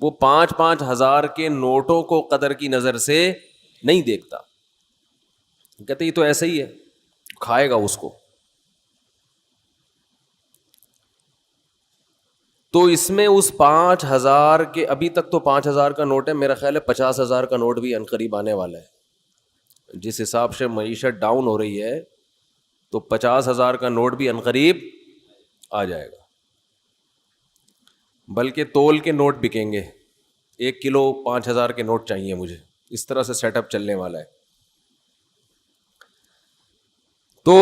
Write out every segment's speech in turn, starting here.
وہ 5,000 کے نوٹوں کو قدر کی نظر سے نہیں دیکھتا. کہتے یہ تو ایسا ہی ہے, کھائے گا اس کو. تو اس میں اس 5,000 کے, ابھی تک تو 5,000 کا نوٹ ہے, میرا خیال ہے 50,000 کا نوٹ بھی عنقریب آنے والا ہے. جس حساب سے معیشت ڈاؤن ہو رہی ہے تو 50,000 کا نوٹ بھی عنقریب آ جائے گا. بلکہ تول کے نوٹ بکیں گے, 1 کلو 5,000 کے نوٹ چاہیے مجھے, اس طرح سے سیٹ اپ چلنے والا ہے. تو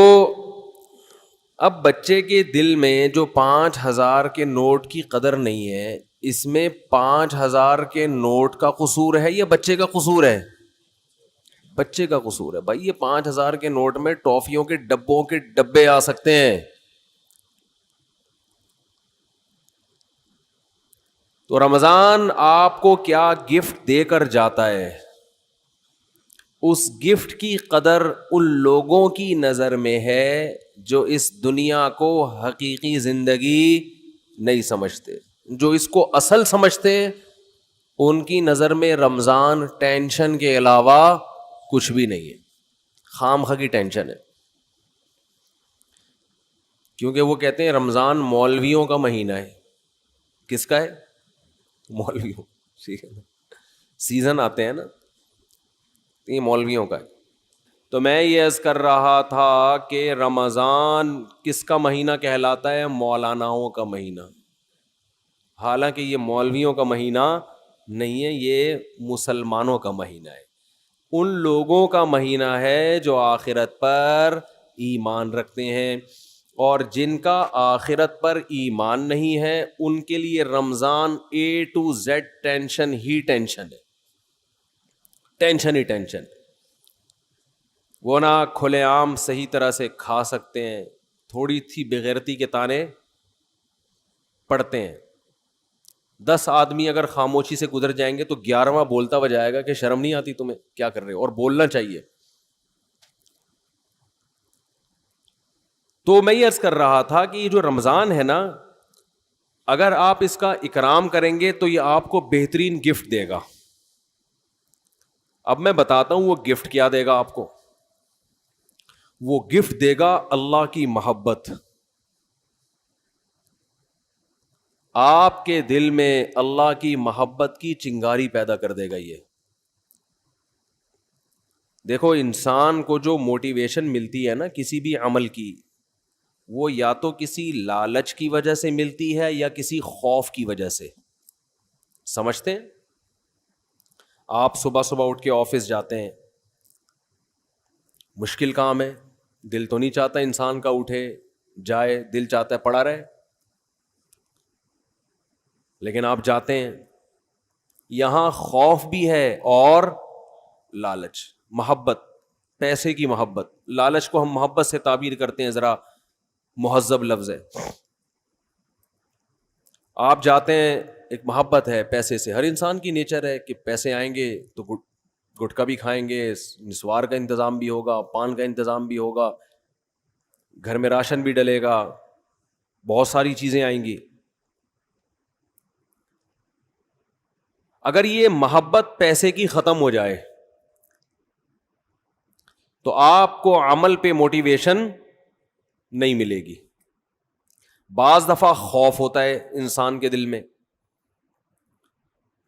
اب بچے کے دل میں جو 5,000 کے نوٹ کی قدر نہیں ہے, اس میں 5,000 کے نوٹ کا قصور ہے یا بچے کا قصور ہے؟ بچے کا قصور ہے. بھائی یہ 5,000 کے نوٹ میں ٹافیوں کے ڈبوں کے ڈبے آ سکتے ہیں. تو رمضان آپ کو کیا گفٹ دے کر جاتا ہے, اس گفٹ کی قدر ان لوگوں کی نظر میں ہے جو اس دنیا کو حقیقی زندگی نہیں سمجھتے. جو اس کو اصل سمجھتے ان کی نظر میں رمضان ٹینشن کے علاوہ کچھ بھی نہیں ہے, خام خواہ کی ٹینشن ہے. کیونکہ وہ کہتے ہیں رمضان مولویوں کا مہینہ ہے. کس کا ہے؟ مولویوں. سیزن آتے ہیں نا, یہ مولویوں کا ہے. تو میں یہ عرض کر رہا تھا کہ رمضان کس کا مہینہ کہلاتا ہے؟ مولاناؤں کا مہینہ. حالانکہ یہ مولویوں کا مہینہ نہیں ہے, یہ مسلمانوں کا مہینہ ہے. ان لوگوں کا مہینہ ہے جو آخرت پر ایمان رکھتے ہیں, اور جن کا آخرت پر ایمان نہیں ہے ان کے لیے رمضان A to Z tension he tension ہے, ٹینشن ہی ٹینشن. وہ نہ کھلے عام صحیح طرح سے کھا سکتے ہیں, تھوڑی سی بغیرتی کے تانے پڑتے ہیں. 10 آدمی اگر خاموشی سے گزر جائیں گے تو 11واں بولتا ہوا جائے گا کہ شرم نہیں آتی تمہیں, کیا کر رہے ہو, اور بولنا چاہیے. تو میں یہ عرض کر رہا تھا کہ یہ جو رمضان ہے نا, اگر آپ اس کا اکرام کریں گے تو یہ آپ کو بہترین گفٹ دے گا. اب میں بتاتا ہوں وہ گفٹ کیا دے گا آپ کو. وہ گفٹ دے گا اللہ کی محبت. آپ کے دل میں اللہ کی محبت کی چنگاری پیدا کر دے گا. یہ دیکھو, انسان کو جو موٹیویشن ملتی ہے نا کسی بھی عمل کی, وہ یا تو کسی لالچ کی وجہ سے ملتی ہے یا کسی خوف کی وجہ سے. سمجھتے ہیں؟ آپ صبح صبح اٹھ کے آفس جاتے ہیں, مشکل کام ہے, دل تو نہیں چاہتا انسان کا اٹھے جائے, دل چاہتا ہے پڑا رہے, لیکن آپ جاتے ہیں. یہاں خوف بھی ہے اور لالچ, محبت, پیسے کی محبت. لالچ کو ہم محبت سے تعبیر کرتے ہیں, ذرا مہذب لفظ ہے. آپ جاتے ہیں, ایک محبت ہے پیسے سے, ہر انسان کی نیچر ہے کہ پیسے آئیں گے تو گٹکا بھی کھائیں گے, نسوار کا انتظام بھی ہوگا, پان کا انتظام بھی ہوگا, گھر میں راشن بھی ڈلے گا, بہت ساری چیزیں آئیں گی. اگر یہ محبت پیسے کی ختم ہو جائے تو آپ کو عمل پہ موٹیویشن نہیں ملے گی. بعض دفعہ خوف ہوتا ہے انسان کے دل میں.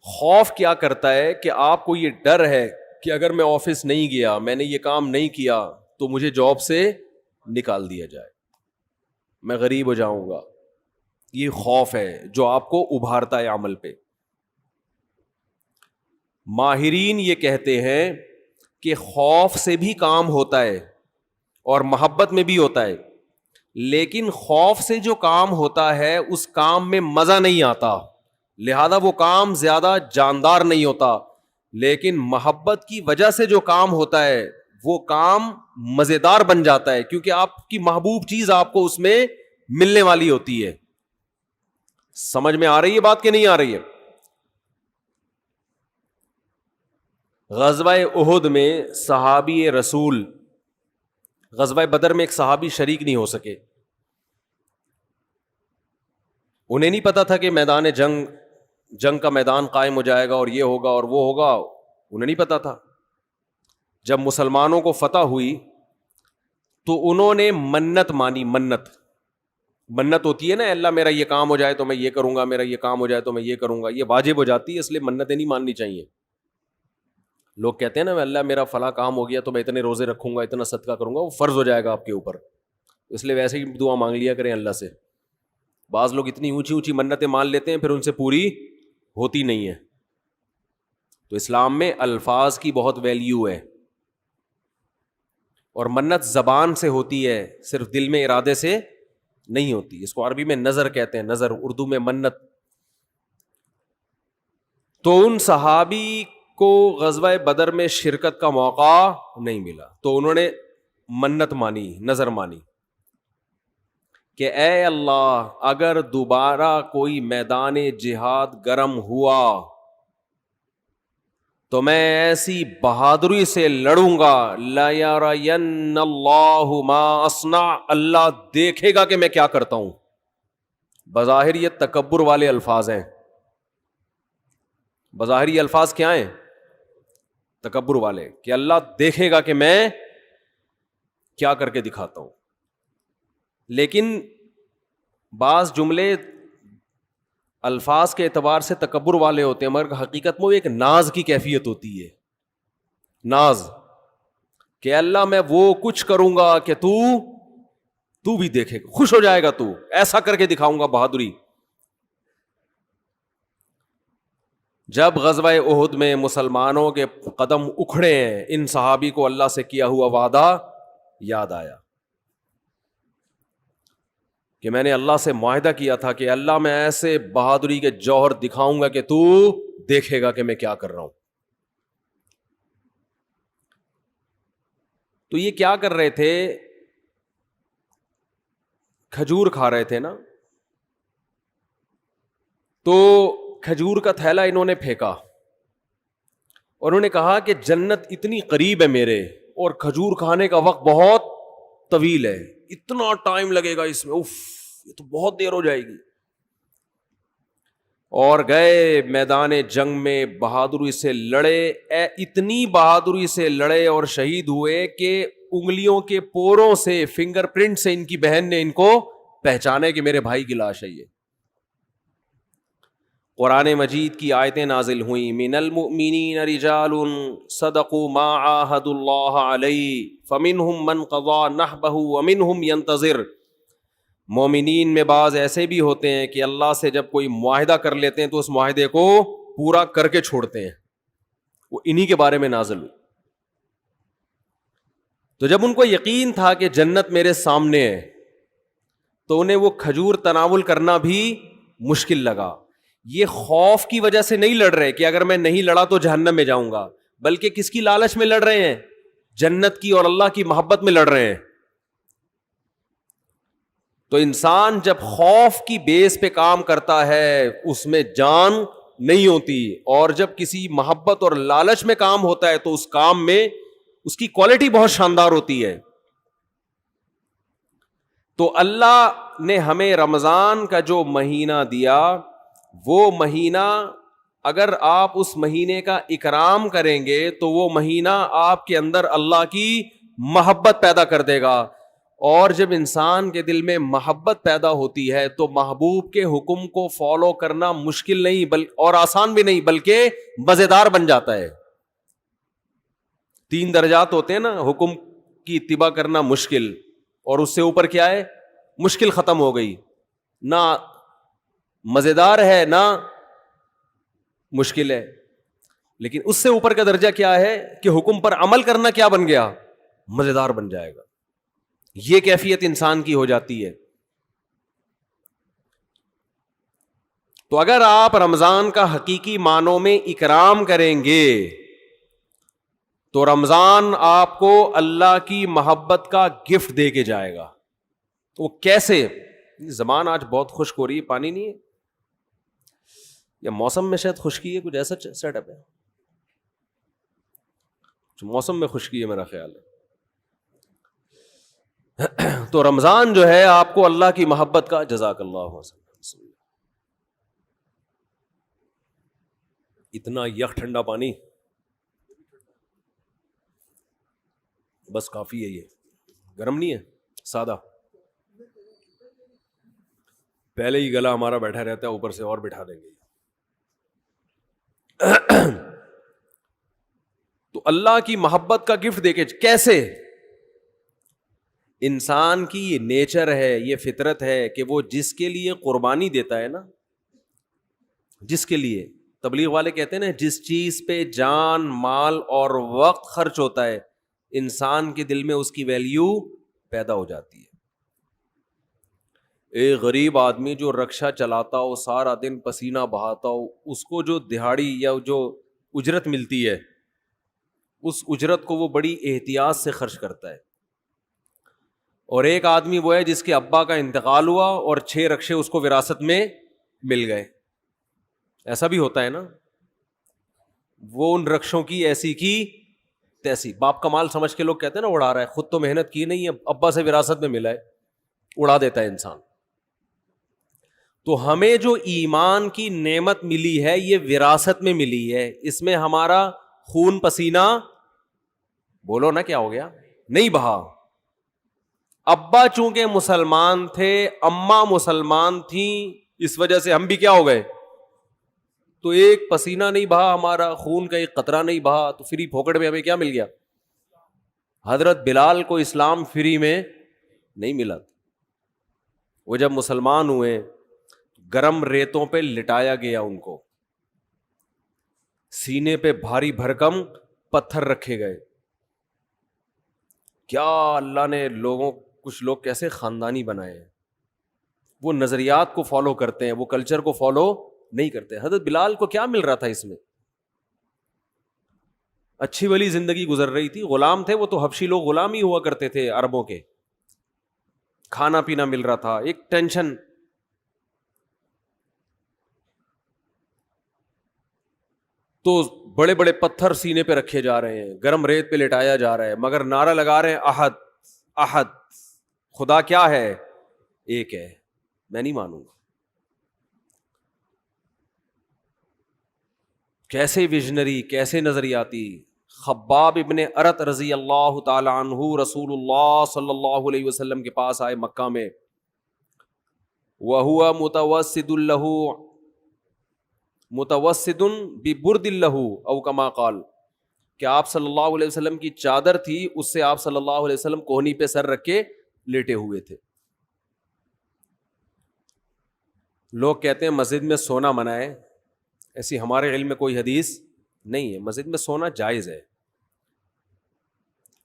خوف کیا کرتا ہے کہ آپ کو یہ ڈر ہے کہ اگر میں آفس نہیں گیا, میں نے یہ کام نہیں کیا تو مجھے جاب سے نکال دیا جائے, میں غریب ہو جاؤں گا. یہ خوف ہے جو آپ کو ابھارتا ہے عمل پہ. ماہرین یہ کہتے ہیں کہ خوف سے بھی کام ہوتا ہے اور محبت میں بھی ہوتا ہے, لیکن خوف سے جو کام ہوتا ہے اس کام میں مزہ نہیں آتا, لہذا وہ کام زیادہ جاندار نہیں ہوتا. لیکن محبت کی وجہ سے جو کام ہوتا ہے وہ کام مزیدار بن جاتا ہے, کیونکہ آپ کی محبوب چیز آپ کو اس میں ملنے والی ہوتی ہے. سمجھ میں آ رہی ہے بات کہ نہیں آ رہی ہے؟ غزوہ احد میں صحابی رسول, غزوہ بدر میں ایک صحابی شریک نہیں ہو سکے. انہیں نہیں پتا تھا کہ میدان جنگ جنگ کا میدان قائم ہو جائے گا اور یہ ہوگا اور وہ ہوگا، انہیں نہیں پتا تھا. جب مسلمانوں کو فتح ہوئی تو انہوں نے منت مانی. منت ہوتی ہے نا، اللہ میرا یہ کام ہو جائے تو میں یہ کروں گا، میرا یہ کام ہو جائے تو میں یہ کروں گا، یہ واجب ہو جاتی ہے، اس لیے منتیں نہیں ماننی چاہیے. لوگ کہتے ہیں نا اللہ میرا فلاں کام ہو گیا تو میں اتنے روزے رکھوں گا، اتنا صدقہ کروں گا، وہ فرض ہو جائے گا آپ کے اوپر، اس لیے ویسے ہی دعا مانگ لیا کریں اللہ سے. بعض لوگ اتنی اونچی اونچی منتیں مان لیتے ہیں پھر ان سے پوری ہوتی نہیں ہے. تو اسلام میں الفاظ کی بہت ویلیو ہے، اور منت زبان سے ہوتی ہے، صرف دل میں ارادے سے نہیں ہوتی. اس کو عربی میں نظر کہتے ہیں، نظر، اردو میں منت. تو ان صحابی کو غزوہ بدر میں شرکت کا موقع نہیں ملا تو انہوں نے منت مانی، نظر مانی کہ اے اللہ اگر دوبارہ کوئی میدان جہاد گرم ہوا تو میں ایسی بہادری سے لڑوں گا، لَيَرَيَنَّ اللَّهُ مَا أَصْنَعُ، اللہ دیکھے گا کہ میں کیا کرتا ہوں. بظاہر یہ تکبر والے الفاظ ہیں، بظاہر یہ الفاظ کیا ہیں؟ تکبر والے، کہ اللہ دیکھے گا کہ میں کیا کر کے دکھاتا ہوں. لیکن بعض جملے الفاظ کے اعتبار سے تکبر والے ہوتے ہیں، مگر حقیقت میں وہ ایک ناز کی کیفیت ہوتی ہے. ناز، کہ اللہ میں وہ کچھ کروں گا کہ تو بھی دیکھے گا، خوش ہو جائے گا، تو ایسا کر کے دکھاؤں گا بہادری. جب غزوہ احد میں مسلمانوں کے قدم اکھڑے ہیں، ان صحابی کو اللہ سے کیا ہوا وعدہ یاد آیا کہ میں نے اللہ سے معاہدہ کیا تھا کہ اللہ میں ایسے بہادری کے جوہر دکھاؤں گا کہ تو دیکھے گا کہ میں کیا کر رہا ہوں. تو یہ کیا کر رہے تھے؟ کھجور کھا رہے تھے نا، تو کھجور کا تھیلا انہوں نے پھینکا اور انہوں نے کہا کہ جنت اتنی قریب ہے میرے، اور کھجور کھانے کا وقت بہت طویل ہے، اتنا ٹائم لگے گا اس میں، اف یہ تو بہت دیر ہو جائے گی. اور گئے میدان جنگ میں، بہادری سے لڑے، اتنی بہادری سے لڑے اور شہید ہوئے کہ انگلیوں کے پوروں سے، فنگر پرنٹ سے ان کی بہن نے ان کو پہچانے کہ میرے بھائی کی لاش ہے یہ. قرآن مجید کی آیتیں نازل ہوئیں، من المؤمنین رجال صدقوا ما عاہدوا اللہ علیہ فمنہم من قضى نحبہ ومنہم ینتظر. مومنین میں بعض ایسے بھی ہوتے ہیں کہ اللہ سے جب کوئی معاہدہ کر لیتے ہیں تو اس معاہدے کو پورا کر کے چھوڑتے ہیں، وہ انہی کے بارے میں نازل ہوئی. تو جب ان کو یقین تھا کہ جنت میرے سامنے ہے تو انہیں وہ کھجور تناول کرنا بھی مشکل لگا. یہ خوف کی وجہ سے نہیں لڑ رہے کہ اگر میں نہیں لڑا تو جہنم میں جاؤں گا، بلکہ کس کی لالچ میں لڑ رہے ہیں؟ جنت کی اور اللہ کی محبت میں لڑ رہے ہیں. تو انسان جب خوف کی بیس پہ کام کرتا ہے اس میں جان نہیں ہوتی، اور جب کسی محبت اور لالچ میں کام ہوتا ہے تو اس کام میں اس کی کوالٹی بہت شاندار ہوتی ہے. تو اللہ نے ہمیں رمضان کا جو مہینہ دیا، وہ مہینہ اگر آپ اس مہینے کا اکرام کریں گے تو وہ مہینہ آپ کے اندر اللہ کی محبت پیدا کر دے گا. اور جب انسان کے دل میں محبت پیدا ہوتی ہے تو محبوب کے حکم کو فالو کرنا مشکل نہیں اور آسان بھی نہیں، بلکہ مزیدار بن جاتا ہے. 3 درجات ہوتے ہیں نا، حکم کی اتباع کرنا مشکل، اور اس سے اوپر کیا ہے؟ مشکل ختم ہو گئی، نہ مزیدار ہے نہ مشکل ہے. لیکن اس سے اوپر کا درجہ کیا ہے کہ حکم پر عمل کرنا کیا بن گیا؟ مزیدار بن جائے گا. یہ کیفیت انسان کی ہو جاتی ہے. تو اگر آپ رمضان کا حقیقی معنوں میں اکرام کریں گے تو رمضان آپ کو اللہ کی محبت کا گفٹ دے کے جائے گا. وہ کیسے؟ زبان آج بہت خشک ہو رہی ہے، پانی نہیں ہے یا موسم میں شاید خشکی ہے، کچھ ایسا سیٹ اپ ہے، موسم میں خشکی ہے میرا خیال ہے. تو رمضان جو ہے آپ کو اللہ کی محبت کا، جزاک اللہ اتنا یک ٹھنڈا پانی بس کافی ہے, یہ گرم نہیں ہے, سادہ. پہلے ہی گلا ہمارا بیٹھا رہتا ہے, اوپر سے اور بٹھا دیں گے. تو اللہ کی محبت کا گفٹ دے کے کیسے؟ انسان کی یہ نیچر ہے, یہ فطرت ہے کہ وہ جس کے لیے قربانی دیتا ہے نا, جس کے لیے, تبلیغ والے کہتے ہیں نا, جس چیز پہ جان مال اور وقت خرچ ہوتا ہے انسان کے دل میں اس کی ویلیو پیدا ہو جاتی ہے. ایک غریب آدمی جو رکشہ چلاتا ہو, سارا دن پسینہ بہاتا ہو, اس کو جو دہاڑی یا جو اجرت ملتی ہے اس اجرت کو وہ بڑی احتیاط سے خرچ کرتا ہے. اور ایک آدمی وہ ہے جس کے ابا کا انتقال ہوا اور 6 رکشے اس کو وراثت میں مل گئے. ایسا بھی ہوتا ہے نا, وہ ان رکشوں کی ایسی کی تیسی, باپ کا مال سمجھ کے لوگ کہتے ہیں نا اڑا رہا ہے, خود تو محنت کی نہیں ہے, ابا سے وراثت میں ملا ہے, اڑا دیتا ہے انسان. تو ہمیں جو ایمان کی نعمت ملی ہے یہ وراثت میں ملی ہے, اس میں ہمارا خون پسینہ, بولو نا کیا ہو گیا, نہیں بہا. ابا چونکہ مسلمان تھے, اماں مسلمان تھیں, اس وجہ سے ہم بھی کیا ہو گئے, تو ایک پسینہ نہیں بہا ہمارا, خون کا ایک قطرہ نہیں بہا, تو فری پھوکٹ میں ہمیں کیا مل گیا. حضرت بلال کو اسلام فری میں نہیں ملا. وہ جب مسلمان ہوئے گرم ریتوں پہ لٹایا گیا, ان کو سینے پہ بھاری بھرکم پتھر رکھے گئے. کیا اللہ نے لوگوں, کچھ لوگ کیسے خاندانی بنائے ہیں, وہ نظریات کو فالو کرتے ہیں, وہ کلچر کو فالو نہیں کرتے. حضرت بلال کو کیا مل رہا تھا اس میں, اچھی والی زندگی گزر رہی تھی, غلام تھے وہ, تو حبشی لوگ غلام ہی ہوا کرتے تھے عربوں کے, کھانا پینا مل رہا تھا, ایک ٹینشن. تو بڑے بڑے پتھر سینے پہ رکھے جا رہے ہیں, گرم ریت پہ لٹایا جا رہا ہے, مگر نعرہ لگا رہے ہیں احد احد, خدا کیا ہے, ایک ہے, میں نہیں مانوں گا. کیسے ویژنری, کیسے نظریاتی. خباب ابن ارت رضی اللہ تعالی عنہ رسول اللہ صلی اللہ علیہ وسلم کے پاس آئے مکہ میں, وَهُوَ مُتَوَسِّدٌ لَهُ متوسد ببرد لہ او کما قال, کہ آپ صلی اللہ علیہ وسلم کی چادر تھی, اس سے آپ صلی اللہ علیہ وسلم کوہنی پہ سر رکھ کے لیٹے ہوئے تھے. لوگ کہتے ہیں مسجد میں سونا منع ہے, ایسی ہمارے علم میں کوئی حدیث نہیں ہے. مسجد میں سونا جائز ہے,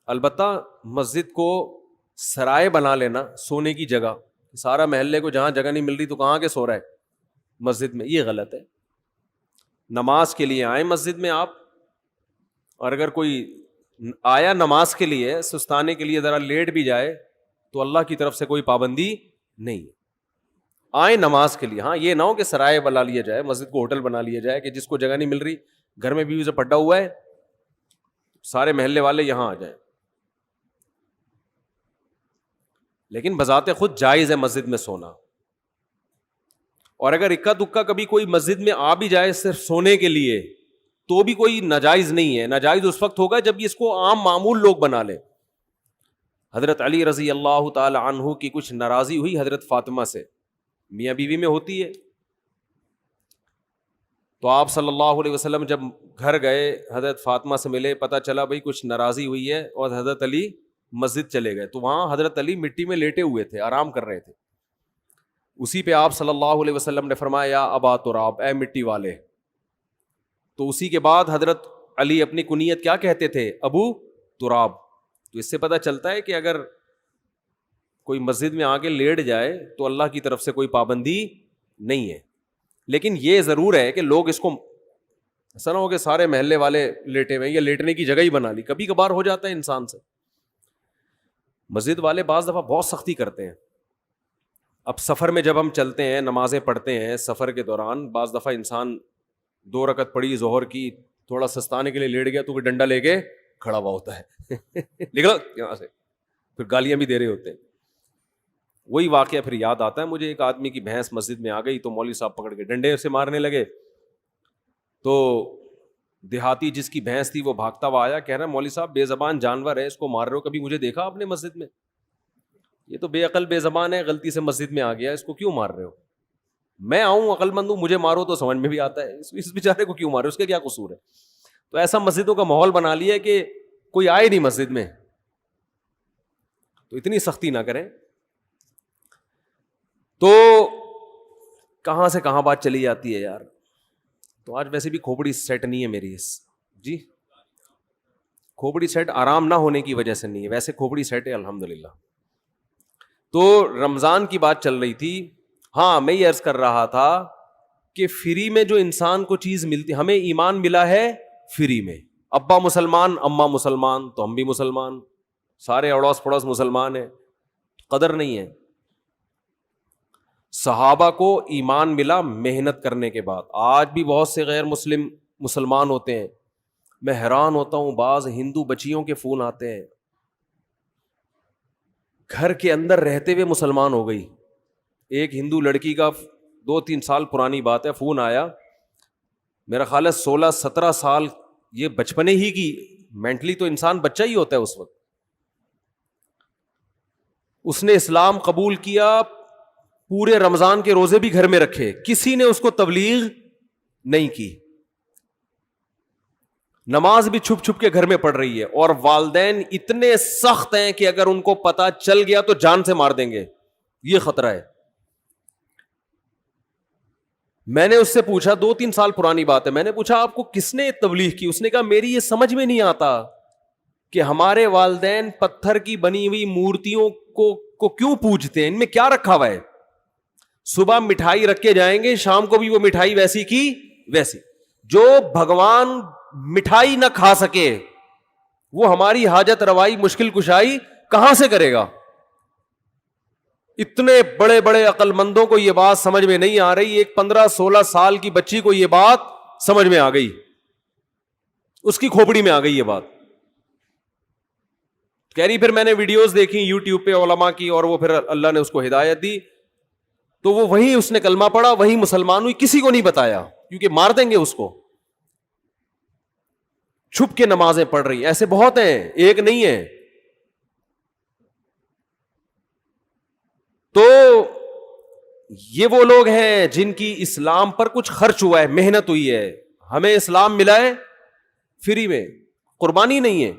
البتہ مسجد کو سرائے بنا لینا سونے کی جگہ, سارا محلے کو جہاں جگہ نہیں مل رہی تو کہاں کے سو رہا ہے مسجد میں, یہ غلط ہے. نماز کے لیے آئیں مسجد میں آپ, اور اگر کوئی آیا نماز کے لیے سستانے کے لیے ذرا لیٹ بھی جائے تو اللہ کی طرف سے کوئی پابندی نہیں ہے, آئیں نماز کے لیے. ہاں یہ نہ ہو کہ سرائے بنا لیا جائے, مسجد کو ہوٹل بنا لیا جائے, کہ جس کو جگہ نہیں مل رہی, گھر میں بیوی سے پٹا ہوا ہے, سارے محلے والے یہاں آ جائیں. لیکن بذات خود جائز ہے مسجد میں سونا. اور اگر اکا دکا کبھی کوئی مسجد میں آ بھی جائے صرف سونے کے لیے تو بھی کوئی ناجائز نہیں ہے. ناجائز اس وقت ہوگا جب اس کو عام معمول لوگ بنا لے. حضرت علی رضی اللہ تعالی عنہ کی کچھ ناراضی ہوئی حضرت فاطمہ سے, میاں بیوی میں ہوتی ہے, تو آپ صلی اللہ علیہ وسلم جب گھر گئے حضرت فاطمہ سے ملے, پتہ چلا بھائی کچھ ناراضی ہوئی ہے, اور حضرت علی مسجد چلے گئے. تو وہاں حضرت علی مٹی میں لیٹے ہوئے تھے, آرام کر رہے تھے. اسی پہ آپ صلی اللہ علیہ وسلم نے فرمایا یا ابا تراب, اے مٹی والے. تو اسی کے بعد حضرت علی اپنی کنیت کیا کہتے تھے, ابو تراب. تو اس سے پتہ چلتا ہے کہ اگر کوئی مسجد میں آ کے لیٹ جائے تو اللہ کی طرف سے کوئی پابندی نہیں ہے. لیکن یہ ضرور ہے کہ لوگ اس کو ایسا نہ ہو کہ سارے محلے والے لیٹے ہوئے, یا لیٹنے کی جگہ ہی بنا لی, کبھی کبھار ہو جاتا ہے انسان سے. مسجد والے بعض دفعہ بہت سختی کرتے ہیں. اب سفر میں جب ہم چلتے ہیں, نمازیں پڑھتے ہیں, سفر کے دوران بعض دفعہ انسان 2 رکعت پڑھی ظہر کی, تھوڑا سستانے کے لیے لیٹ گیا تو وہ ڈنڈا لے کے کھڑا ہوا ہوتا ہے, نکلو یہاں سے, پھر گالیاں بھی دے رہے ہوتے ہیں. وہی واقعہ پھر یاد آتا ہے مجھے, ایک آدمی کی بھینس مسجد میں آ گئی تو مولوی صاحب پکڑ کے ڈنڈے سے مارنے لگے. تو دیہاتی جس کی بھینس تھی وہ بھاگتا ہوا آیا, کہہ رہا مولوی صاحب بے زبان جانور ہے, اس کو مار رہے ہو, کبھی مجھے دیکھا آپ نے مسجد میں؟ یہ تو بے عقل بے زبان ہے, غلطی سے مسجد میں آ گیا, اس کو کیوں مار رہے ہو؟ میں آؤں عقل مند ہوں, مجھے مارو تو سمجھ میں بھی آتا ہے, اس بیچارے کو کیوں مارے, اس کے کیا قصور ہے؟ تو ایسا مسجدوں کا ماحول بنا لیا کہ کوئی آئے نہیں مسجد میں, تو اتنی سختی نہ کریں. تو کہاں سے کہاں بات چلی جاتی ہے یار. تو آج ویسے بھی کھوپڑی سیٹ نہیں ہے میری اس جی, کھوپڑی سیٹ آرام نہ ہونے کی وجہ سے نہیں ہے, ویسے کھوپڑی سیٹ ہے الحمدللہ. تو رمضان کی بات چل رہی تھی. ہاں میں یہ عرض کر رہا تھا کہ فری میں جو انسان کو چیز ملتی, ہمیں ایمان ملا ہے فری میں. ابا مسلمان اماں مسلمان تو ہم بھی مسلمان, سارے اڑوس پڑوس مسلمان ہیں, قدر نہیں ہے. صحابہ کو ایمان ملا محنت کرنے کے بعد. آج بھی بہت سے غیر مسلمان ہوتے ہیں, میں حیران ہوتا ہوں, بعض ہندو بچیوں کے فون آتے ہیں, گھر کے اندر رہتے ہوئے مسلمان ہو گئی. ایک ہندو لڑکی کا 2-3 سال پرانی بات ہے, فون آیا, میرا خیال ہے 16-17 سال, یہ بچپنے ہی کی, مینٹلی تو انسان بچہ ہی ہوتا ہے اس وقت. اس نے اسلام قبول کیا, پورے رمضان کے روزے بھی گھر میں رکھے, کسی نے اس کو تبلیغ نہیں کی, نماز بھی چھپ چھپ کے گھر میں پڑھ رہی ہے, اور والدین اتنے سخت ہیں کہ اگر ان کو پتا چل گیا تو جان سے مار دیں گے, یہ خطرہ ہے. میں نے اس سے پوچھا, 2-3 سال پرانی بات ہے, میں نے پوچھا آپ کو کس نے تبلیغ کی؟ اس نے کہا میری یہ سمجھ میں نہیں آتا کہ ہمارے والدین پتھر کی بنی ہوئی مورتیوں کو کیوں پوجتے ہیں, ان میں کیا رکھا ہوا ہے؟ صبح مٹھائی رکھ کے جائیں گے, شام کو بھی وہ مٹھائی ویسی کی ویسی. جو بھگوان مٹھائی نہ کھا سکے وہ ہماری حاجت روائی مشکل کشائی کہاں سے کرے گا؟ اتنے بڑے بڑے عقل مندوں کو یہ بات سمجھ میں نہیں آ رہی, ایک 15-16 سال کی بچی کو یہ بات سمجھ میں آ گئی, اس کی کھوپڑی میں آ گئی یہ بات. کہہ رہی پھر میں نے ویڈیوز دیکھی یوٹیوب پہ علماء کی, اور وہ پھر اللہ نے اس کو ہدایت دی, تو وہ وہیں اس نے کلمہ پڑھا, وہیں مسلمان ہوئی, کسی کو نہیں بتایا کیونکہ مار دیں گے اس کو. چھپ کے نمازیں پڑھ رہی, ایسے بہت ہیں, ایک نہیں ہے. تو یہ وہ لوگ ہیں جن کی اسلام پر کچھ خرچ ہوا ہے, محنت ہوئی ہے. ہمیں اسلام ملا ہے فری میں, قربانی نہیں ہے.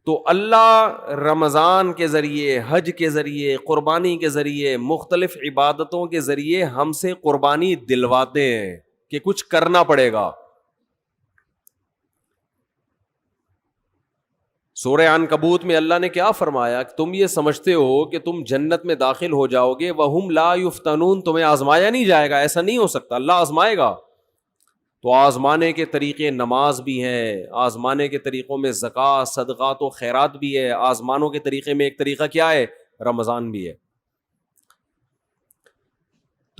تو اللہ رمضان کے ذریعے, حج کے ذریعے, قربانی کے ذریعے, مختلف عبادتوں کے ذریعے ہم سے قربانی دلواتے ہیں کہ کچھ کرنا پڑے گا. سورہ عنکبوت میں اللہ نے کیا فرمایا کہ تم یہ سمجھتے ہو کہ تم جنت میں داخل ہو جاؤ گے, وَهُمْ لَا يُفْتَنُونَ, تمہیں آزمایا نہیں جائے گا, ایسا نہیں ہو سکتا, اللہ آزمائے گا. تو آزمانے کے طریقے نماز بھی ہیں, آزمانے کے طریقوں میں زکوٰۃ, صدقات و خیرات بھی ہے, آزمانوں کے طریقے میں ایک طریقہ کیا ہے؟ رمضان بھی ہے.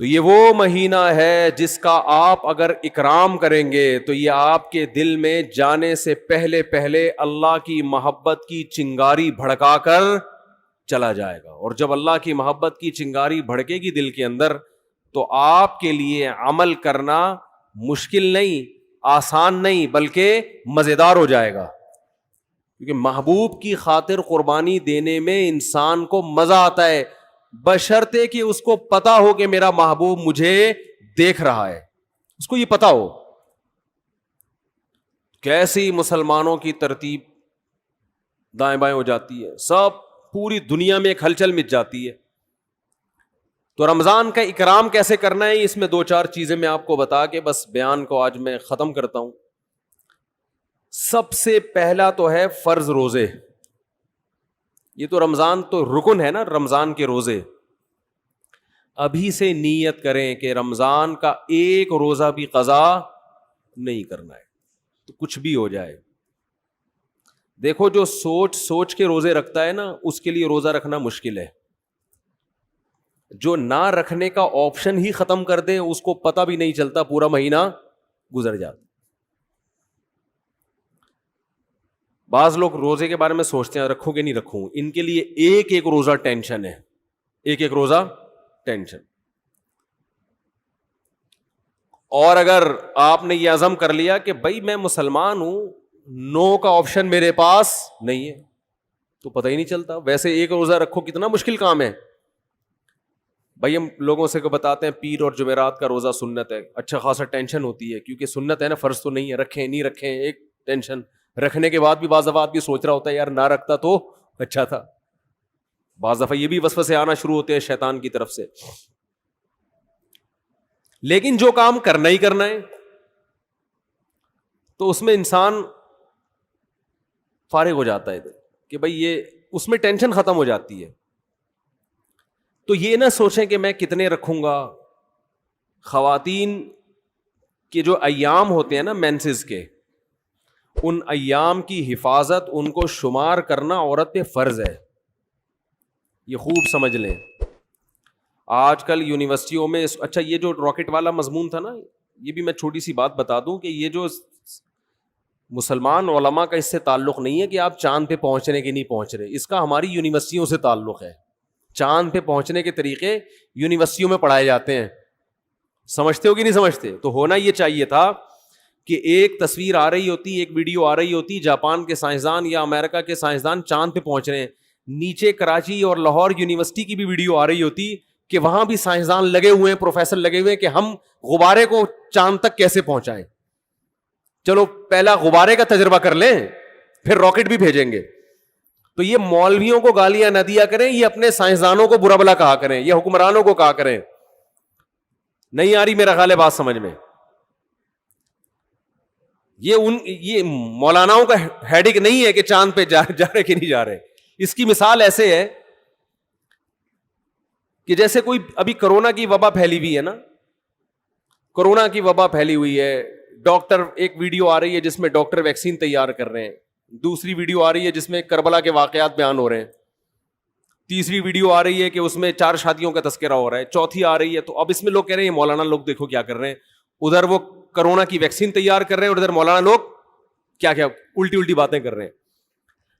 تو یہ وہ مہینہ ہے جس کا آپ اگر اکرام کریں گے تو یہ آپ کے دل میں جانے سے پہلے پہلے اللہ کی محبت کی چنگاری بھڑکا کر چلا جائے گا. اور جب اللہ کی محبت کی چنگاری بھڑکے گی دل کے اندر, تو آپ کے لیے عمل کرنا مشکل نہیں, آسان نہیں, بلکہ مزیدار ہو جائے گا. کیونکہ محبوب کی خاطر قربانی دینے میں انسان کو مزہ آتا ہے, بشرطے کہ اس کو پتا ہو کہ میرا محبوب مجھے دیکھ رہا ہے, اس کو یہ پتا ہو. کیسی مسلمانوں کی ترتیب دائیں بائیں ہو جاتی ہے, سب پوری دنیا میں ایک ہلچل مچ جاتی ہے. تو رمضان کا اکرام کیسے کرنا ہے, اس میں 2-4 چیزیں میں آپ کو بتا کے بس بیان کو آج میں ختم کرتا ہوں. سب سے پہلا تو ہے فرض روزے. یہ تو رمضان تو رکن ہے نا, رمضان کے روزے. ابھی سے نیت کریں کہ رمضان کا ایک روزہ بھی قضا نہیں کرنا ہے, تو کچھ بھی ہو جائے. دیکھو جو سوچ کے روزے رکھتا ہے نا, اس کے لیے روزہ رکھنا مشکل ہے. جو نہ رکھنے کا آپشن ہی ختم کر دے, اس کو پتہ بھی نہیں چلتا, پورا مہینہ گزر جاتا. بعض لوگ روزے کے بارے میں سوچتے ہیں رکھوں کہ نہیں رکھوں, ان کے لیے ایک ایک روزہ ٹینشن ہے, ایک ایک روزہ ٹینشن. اور اگر آپ نے یہ عزم کر لیا کہ بھائی میں مسلمان ہوں, نو کا آپشن میرے پاس نہیں ہے, تو پتہ ہی نہیں چلتا. ویسے ایک روزہ رکھو کتنا مشکل کام ہے بھائی. ہم لوگوں سے کو بتاتے ہیں پیر اور جمعرات کا روزہ سنت ہے, اچھا خاصا ٹینشن ہوتی ہے کیونکہ سنت ہے نا, فرض تو نہیں ہے, رکھیں نہیں رکھیں ایک ٹینشن, رکھنے کے بعد بھی بعض دفعہ بھی سوچ رہا ہوتا ہے یار نہ رکھتا تو اچھا تھا. بعض دفعہ یہ بھی وسوسے آنا شروع ہوتے ہیں شیطان کی طرف سے. لیکن جو کام کرنا ہی کرنا ہے تو اس میں انسان فارغ ہو جاتا ہے کہ بھائی یہ اس میں ٹینشن ختم ہو جاتی ہے. تو یہ نہ سوچیں کہ میں کتنے رکھوں گا. خواتین کے جو ایام ہوتے ہیں نا مینسز کے, ان ایام کی حفاظت, ان کو شمار کرنا عورت پہ فرض ہے. یہ خوب سمجھ لیں. آج کل یونیورسٹیوں میں اچھا یہ جو راکٹ والا مضمون تھا نا, یہ بھی میں چھوٹی سی بات بتا دوں کہ یہ جو مسلمان علماء کا اس سے تعلق نہیں ہے کہ آپ چاند پہ پہنچنے کے نہیں پہنچ رہے, اس کا ہماری یونیورسٹیوں سے تعلق ہے. چاند پہ پہنچنے کے طریقے یونیورسٹیوں میں پڑھائے جاتے ہیں, سمجھتے ہو کہ نہیں سمجھتے؟ تو ہونا یہ چاہیے تھا کہ ایک تصویر آ رہی ہوتی, ایک ویڈیو آ رہی ہوتی, جاپان کے سائنسدان یا امریکہ کے سائنسدان چاند پہ پہنچ رہے ہیں, نیچے کراچی اور لاہور یونیورسٹی کی بھی ویڈیو آ رہی ہوتی کہ وہاں بھی سائنسدان لگے ہوئے ہیں, پروفیسر لگے ہوئے ہیں کہ ہم غبارے کو چاند تک کیسے پہنچائیں. چلو پہلا غبارے کا تجربہ کر لیں, پھر راکٹ بھی بھیجیں گے. تو یہ مولویوں کو گالیاں نہ دیا کریں, یہ اپنے سائنسدانوں کو برا بلا کہا کریں, یہ حکمرانوں کو کہا کریں. نہیں آ رہی میرا خیال ہے بات سمجھ میں؟ یہ مولاناؤں کا ہیڈک نہیں ہے کہ چاند پہ جا رہے کہ نہیں جا رہے. اس کی مثال ایسے ہے کہ جیسے کوئی ابھی کرونا کی وبا پھیلی ہوئی ہے نا, کرونا کی وبا پھیلی ہوئی ہے, ڈاکٹر ایک ویڈیو آ رہی ہے جس میں ڈاکٹر ویکسین تیار کر رہے ہیں, دوسری ویڈیو آ رہی ہے جس میں کربلا کے واقعات بیان ہو رہے ہیں, تیسری ویڈیو آ رہی ہے کہ اس میں 4 شادیوں کا تذکرہ ہو رہا ہے, چوتھی آ رہی ہے. تو اب اس میں لوگ کہہ رہے ہیں مولانا لوگ دیکھو کیا کر رہے ہیں, ادھر وہ کرونا کی ویکسین تیار کر رہے ہیں اور ادھر مولانا لوگ کیا کیا الٹی باتیں کر رہے ہیں.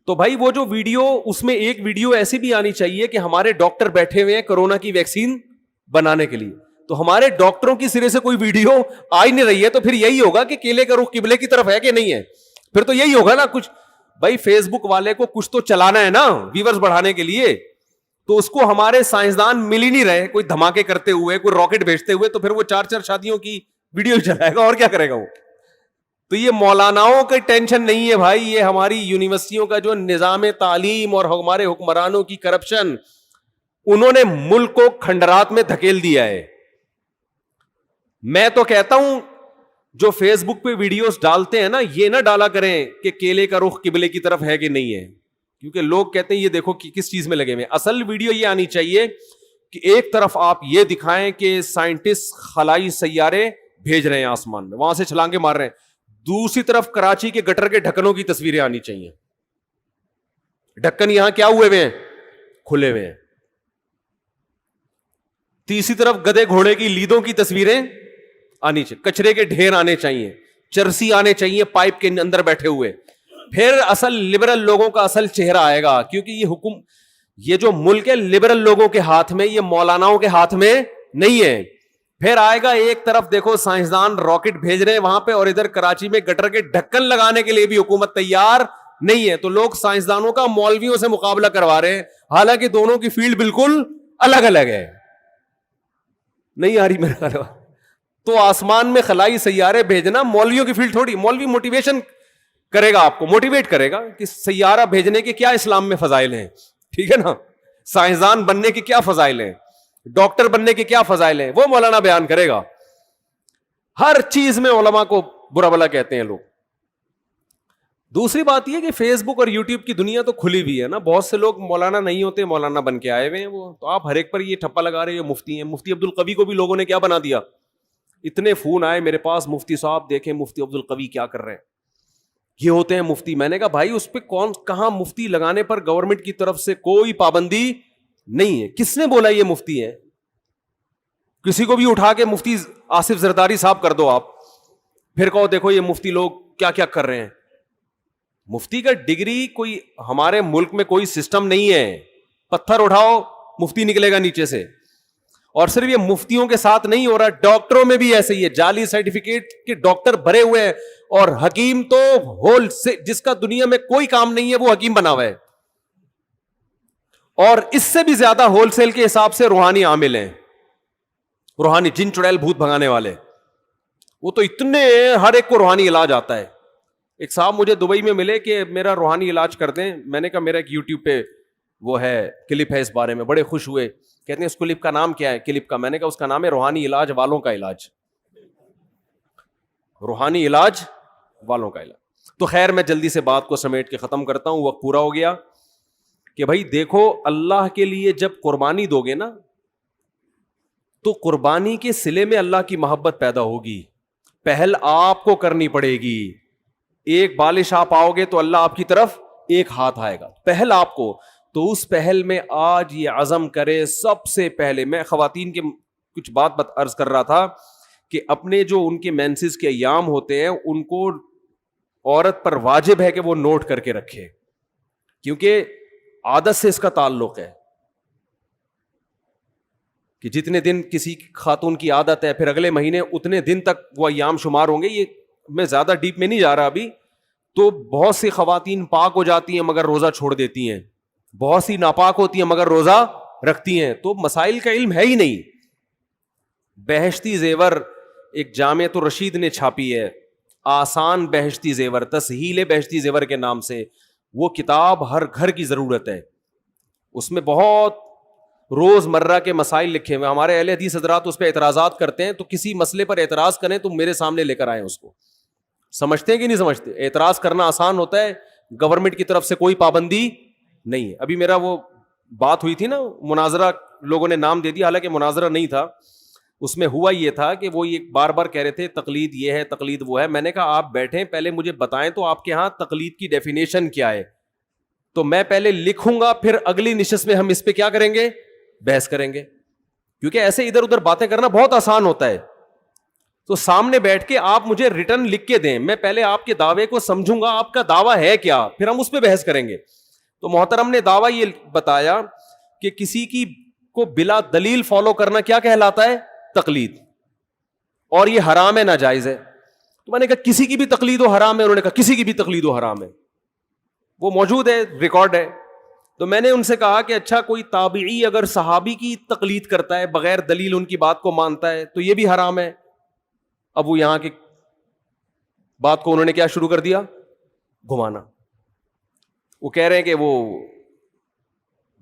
تو بھائی وہ جو ویڈیو, اس میں ایک ویڈیو ایسی بھی آنی چاہیے کہ ہمارے ڈاکٹر بیٹھے ہوئے ہیں کرونا کی ویکسین بنانے کے لیے, تو ہمارے ڈاکٹروں کی سرے سے کوئی ویڈیو آ ہی نہیں رہی ہے. تو پھر یہی ہوگا کہ کیلے کا رخ قبلے کی طرف ہے کہ نہیں ہے, پھر تو یہی ہوگا نا کچھ. بھائی فیس بک والے کو کچھ تو چلانا ہے نا ویورز بڑھانے کے لیے, تو اس کو ہمارے سائنسدان مل ہی نہیں رہے, کوئی دھماکے کرتے ہوئے, کوئی راکٹ بھیجتے ہوئے, تو پھر وہ 4 شادیوں کی ویڈیو چلائے گا اور کیا کرے گا وہ. تو یہ مولاناؤں کی ٹینشن نہیں ہے بھائی, یہ ہماری یونیورسٹیوں کا جو نظام تعلیم اور ہمارے حکمرانوں کی کرپشن, انہوں نے ملک کو کھنڈرات میں دھکیل دیا ہے. میں تو کہتا ہوں جو فیس بک پہ ویڈیوز ڈالتے ہیں نا, یہ نہ ڈالا کریں کہ کیلے کا رخ قبلے کی طرف ہے کہ نہیں ہے, کیونکہ لوگ کہتے ہیں یہ دیکھو کس چیز میں لگے ہوئے. اصل ویڈیو یہ آنی چاہیے کہ ایک طرف آپ یہ دکھائیں کہ سائنٹسٹ خلائی سیارے بھیج رہے ہیں آسمان میں, وہاں سے چھلانگے مار رہے ہیں, دوسری طرف کراچی کے گٹر کے ڈھکنوں کی تصویریں آنی چاہیے. ڈھکن یہاں کیا ہوئے ہوئے ہیں, کھلے ہوئے ہیں. تیسری طرف گدے گھوڑے کی لیدوں کی تصویریں آنی چاہیے, کچرے کے ڈھیر آنے چاہیے, چرسی آنے چاہیے پائپ کے اندر بیٹھے ہوئے. پھر اصل لبرل لوگوں کا اصل چہرہ آئے گا, کیونکہ یہ جو ملک ہے لبرل لوگوں کے ہاتھ میں, یہ مولاناؤں کے ہاتھ میں نہیں ہے. پھر آئے گا ایک طرف دیکھو سائنسدان راکٹ بھیج رہے ہیں وہاں پہ, اور ادھر کراچی میں گٹر کے ڈھکن لگانے کے لیے بھی حکومت تیار نہیں ہے. تو لوگ سائنسدانوں کا مولویوں سے مقابلہ کروا رہے ہیں, حالانکہ دونوں کی فیلڈ بالکل الگ الگ ہے. نہیں آ رہی میرے خیال. تو آسمان میں خلائی سیارے بھیجنا مولویوں کی فیلڈ تھوڑی. مولوی موٹیویشن کرے گا, آپ کو موٹیویٹ کرے گا کہ سیارہ بھیجنے کے کیا اسلام میں فضائل ہیں, ٹھیک ہے نا, سائنسدان بننے کے کیا فضائل ہیں, ڈاکٹر بننے کے کیا فضائل ہیں, وہ مولانا بیان کرے گا. ہر چیز میں علماء کو برا بلا کہتے ہیں لوگ. دوسری بات یہ کہ فیس بک اور یوٹیوب کی دنیا تو کھلی ہوئی ہے نا, بہت سے لوگ مولانا نہیں ہوتے, مولانا بن کے آئے ہوئے ہیں وہ. تو آپ ہر ایک پر یہ ٹھپا لگا رہے ہیں مفتی ہیں. مفتی عبدالقوی کو بھی لوگوں نے کیا بنا دیا, اتنے فون آئے میرے پاس, مفتی صاحب دیکھیں مفتی عبدالقوی کیا کر رہے ہیں, یہ ہوتے ہیں مفتی. میں نے کہا بھائی اس پہ کہاں مفتی لگانے پر گورنمنٹ کی طرف سے کوئی پابندی نہیں ہے. کس نے بولا یہ مفتی ہے؟ کسی کو بھی اٹھا کے مفتی آصف زرداری صاحب کر دو آپ, پھر کہو دیکھو یہ مفتی لوگ کیا کیا کر رہے ہیں. مفتی کا ڈگری کوئی ہمارے ملک میں کوئی سسٹم نہیں ہے, پتھر اٹھاؤ مفتی نکلے گا نیچے سے. اور صرف یہ مفتیوں کے ساتھ نہیں ہو رہا, ڈاکٹروں میں بھی ایسے ہی ہے, جعلی سرٹیفکیٹ کے ڈاکٹر بھرے ہوئے ہیں, اور حکیم تو ہول سے, جس کا دنیا میں کوئی کام نہیں ہے وہ حکیم بنا ہوا ہے, اور اس سے بھی زیادہ ہول سیل کے حساب سے روحانی عامل ہیں, روحانی جن چڑیل بھوت بھگانے والے, وہ تو اتنے ہر ایک کو روحانی علاج آتا ہے. ایک صاحب مجھے دبئی میں ملے کہ میرا روحانی علاج کر دیں. میں نے کہا میرا ایک یوٹیوب پہ وہ ہے کلپ ہے اس بارے میں, بڑے خوش ہوئے, کہتے ہیں اس کلپ کا نام کیا ہے, کلپ کا, میں نے کہا اس کا نام ہے روحانی علاج والوں کا علاج, روحانی علاج والوں کا علاج. تو خیر میں جلدی سے بات کو سمیٹ کے ختم کرتا ہوں, وقت پورا ہو گیا, کہ بھائی دیکھو اللہ کے لیے جب قربانی دو گے نا تو قربانی کے صلے میں اللہ کی محبت پیدا ہوگی. پہل آپ کو کرنی پڑے گی. ایک بالش آپ آؤ گے تو اللہ آپ کی طرف ایک ہاتھ آئے گا, پہل آپ کو. تو اس پہل میں آج یہ عزم کرے سب سے پہلے, میں خواتین کے کچھ بات عرض کر رہا تھا کہ اپنے جو ان کے مینسز کے ایام ہوتے ہیں ان کو عورت پر واجب ہے کہ وہ نوٹ کر کے رکھے, کیونکہ عادت سے اس کا تعلق ہے کہ جتنے دن کسی خاتون کی عادت ہے پھر اگلے مہینے اتنے دن تک وہ ایام شمار ہوں گے. یہ میں زیادہ ڈیپ میں نہیں جا رہا ابھی. تو بہت سی خواتین پاک ہو جاتی ہیں مگر روزہ چھوڑ دیتی ہیں, بہت سی ناپاک ہوتی ہیں مگر روزہ رکھتی ہیں, تو مسائل کا علم ہے ہی نہیں. بہشتی زیور ایک جامعۃ الرشید نے چھاپی ہے, آسان بہشتی زیور, تسہیل بہشتی زیور کے نام سے. وہ کتاب ہر گھر کی ضرورت ہے. اس میں بہت روز مرہ کے مسائل لکھے ہوئے. ہمارے اہل حدیث حضرات اس پہ اعتراضات کرتے ہیں, تو کسی مسئلے پر اعتراض کریں تو میرے سامنے لے کر آئیں اس کو. سمجھتے ہیں کہ نہیں سمجھتے؟ اعتراض کرنا آسان ہوتا ہے, گورنمنٹ کی طرف سے کوئی پابندی نہیں ہے. ابھی میرا وہ بات ہوئی تھی نا, مناظرہ لوگوں نے نام دے دیا, حالانکہ مناظرہ نہیں تھا. اس میں ہوا یہ تھا کہ وہ یہ بار بار کہہ رہے تھے تقلید یہ ہے تقلید وہ ہے. میں نے کہا آپ بیٹھیں پہلے مجھے بتائیں تو آپ کے ہاں تقلید کی ڈیفینیشن کیا ہے, تو میں پہلے لکھوں گا, پھر اگلی نشست میں ہم اس پہ کیا کریں گے, بحث کریں گے. کیونکہ ایسے ادھر ادھر باتیں کرنا بہت آسان ہوتا ہے. تو سامنے بیٹھ کے آپ مجھے ریٹرن لکھ کے دیں, میں پہلے آپ کے دعوے کو سمجھوں گا, آپ کا دعویٰ ہے کیا, پھر ہم اس پہ بحث کریں گے. تو محترم نے دعویٰ یہ بتایا کہ کسی کی کو بلا دلیل فالو کرنا کیا کہلاتا ہے, تقلید, اور یہ حرام ہے, ناجائز ہے. تو میں نے کہا کسی کی بھی تقلید و حرام ہے؟ انہوں نے کہا کسی کی بھی تقلید و حرام ہے. وہ موجود ہے, ریکارڈ ہے. تو میں نے ان سے کہا کہ اچھا کوئی تابعی اگر صحابی کی تقلید کرتا ہے, بغیر دلیل ان کی بات کو مانتا ہے, تو یہ بھی حرام ہے. اب وہ یہاں کی بات کو انہوں نے کیا شروع کر دیا, گھمانا. وہ کہہ رہے ہیں کہ وہ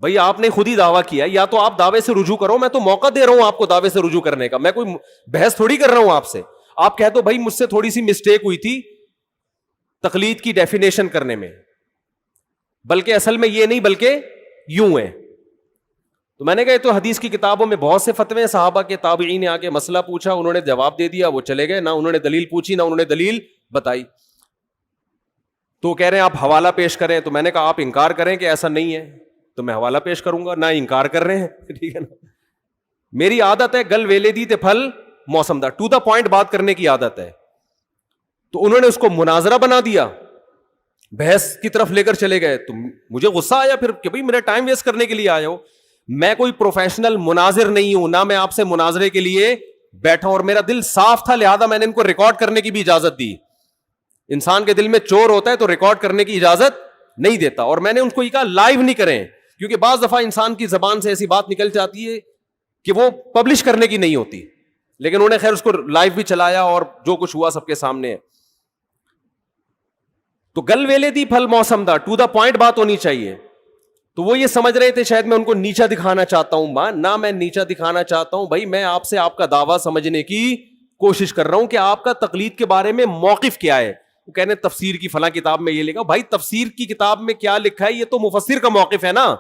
بھائی آپ نے خود ہی دعویٰ کیا, یا تو آپ دعوے سے رجوع کرو, میں تو موقع دے رہا ہوں آپ کو دعوے سے رجوع کرنے کا, میں کوئی بحث تھوڑی کر رہا ہوں آپ سے. آپ کہہ دو بھائی مجھ سے تھوڑی سی مسٹیک ہوئی تھی تقلید کی ڈیفینیشن کرنے میں, بلکہ اصل میں یہ نہیں بلکہ یوں ہے. تو میں نے کہا تو حدیث کی کتابوں میں بہت سے فتوے, صحابہ کے تابعین نے آ کے مسئلہ پوچھا, انہوں نے جواب دے دیا, وہ چلے گئے, نہ انہوں نے دلیل پوچھی نہ انہوں نے دلیل بتائی. تو کہہ رہے ہیں آپ حوالہ پیش کریں, تو میں نے کہا آپ انکار کریں کہ ایسا نہیں ہے تو میں حوالہ پیش کروں گا, نہ انکار کر رہے ہیں, ٹھیک ہے نا. میری عادت ہے گل ویلے دی تے پھل موسم دا, ٹو دا پوائنٹ بات کرنے کی عادت ہے. تو انہوں نے اس کو مناظرہ بنا دیا, بحث کی طرف لے کر چلے گئے. تو مجھے غصہ آیا پھر کہ بھائی میرا ٹائم ویسٹ کرنے کے لیے آئے ہو. میں کوئی پروفیشنل مناظر نہیں ہوں, نہ میں آپ سے مناظرے کے لیے بیٹھا ہوں, اور میرا دل صاف تھا, لہذا میں نے ان کو ریکارڈ کرنے کی بھی اجازت دی. انسان کے دل میں چور ہوتا ہے تو ریکارڈ کرنے کی اجازت نہیں دیتا, اور میں نے ان کو یہ کہا لائیو نہیں کریں, کیونکہ بعض دفعہ انسان کی زبان سے ایسی بات نکل جاتی ہے کہ وہ پبلش کرنے کی نہیں ہوتی. لیکن انہوں نے خیر اس کو لائیو بھی چلایا, اور جو کچھ ہوا سب کے سامنے ہے. تو گل ویلے دی پھل موسم دا, ٹو دا پوائنٹ بات ہونی چاہیے. تو وہ یہ سمجھ رہے تھے شاید میں ان کو نیچا دکھانا چاہتا ہوں. نہ میں نیچا دکھانا چاہتا ہوں بھائی, میں آپ سے آپ کا دعویٰ سمجھنے کی کوشش کر رہا ہوں کہ آپ کا تقلید کے بارے میں موقف کیا ہے. وہ کہنے تفسیر کی فلاں کتاب میں یہ لکھا. بھائی تفسیر کی کتاب میں کیا لکھا ہے یہ تو مفسر کا موقف ہے نا,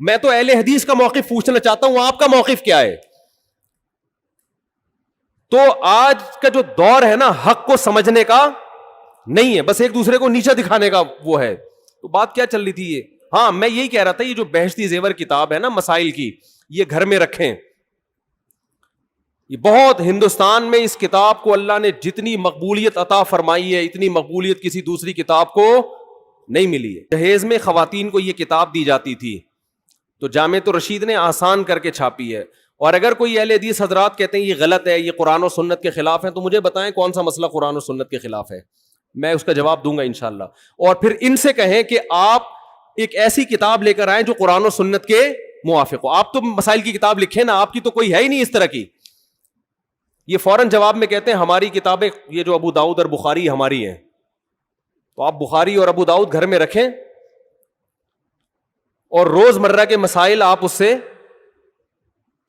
میں تو اہل حدیث کا موقف پوچھنا چاہتا ہوں, آپ کا موقف کیا ہے. تو آج کا جو دور ہے نا حق کو سمجھنے کا نہیں ہے, بس ایک دوسرے کو نیچا دکھانے کا وہ ہے. تو بات کیا چل رہی تھی یہ, ہاں میں یہی کہہ رہا تھا یہ جو بہشتی زیور کتاب ہے نا مسائل کی, یہ گھر میں رکھیں. یہ بہت ہندوستان میں اس کتاب کو اللہ نے جتنی مقبولیت عطا فرمائی ہے اتنی مقبولیت کسی دوسری کتاب کو نہیں ملی ہے. جہیز میں خواتین کو یہ کتاب دی جاتی تھی, تو جامعۃ الرشید نے آسان کر کے چھاپی ہے. اور اگر کوئی اہل حدیث حضرات کہتے ہیں یہ غلط ہے, یہ قرآن و سنت کے خلاف ہے, تو مجھے بتائیں کون سا مسئلہ قرآن و سنت کے خلاف ہے, میں اس کا جواب دوں گا انشاءاللہ. اور پھر ان سے کہیں کہ آپ ایک ایسی کتاب لے کر آئیں جو قرآن و سنت کے موافق ہو. آپ تو مسائل کی کتاب لکھیں نا, آپ کی تو کوئی ہے ہی نہیں اس طرح کی. یہ فوراً جواب میں کہتے ہیں ہماری کتابیں یہ جو ابو داؤد اور بخاری ہماری ہیں. تو آپ بخاری اور ابو داؤد گھر میں رکھیں اور روز مرہ کے مسائل آپ اس سے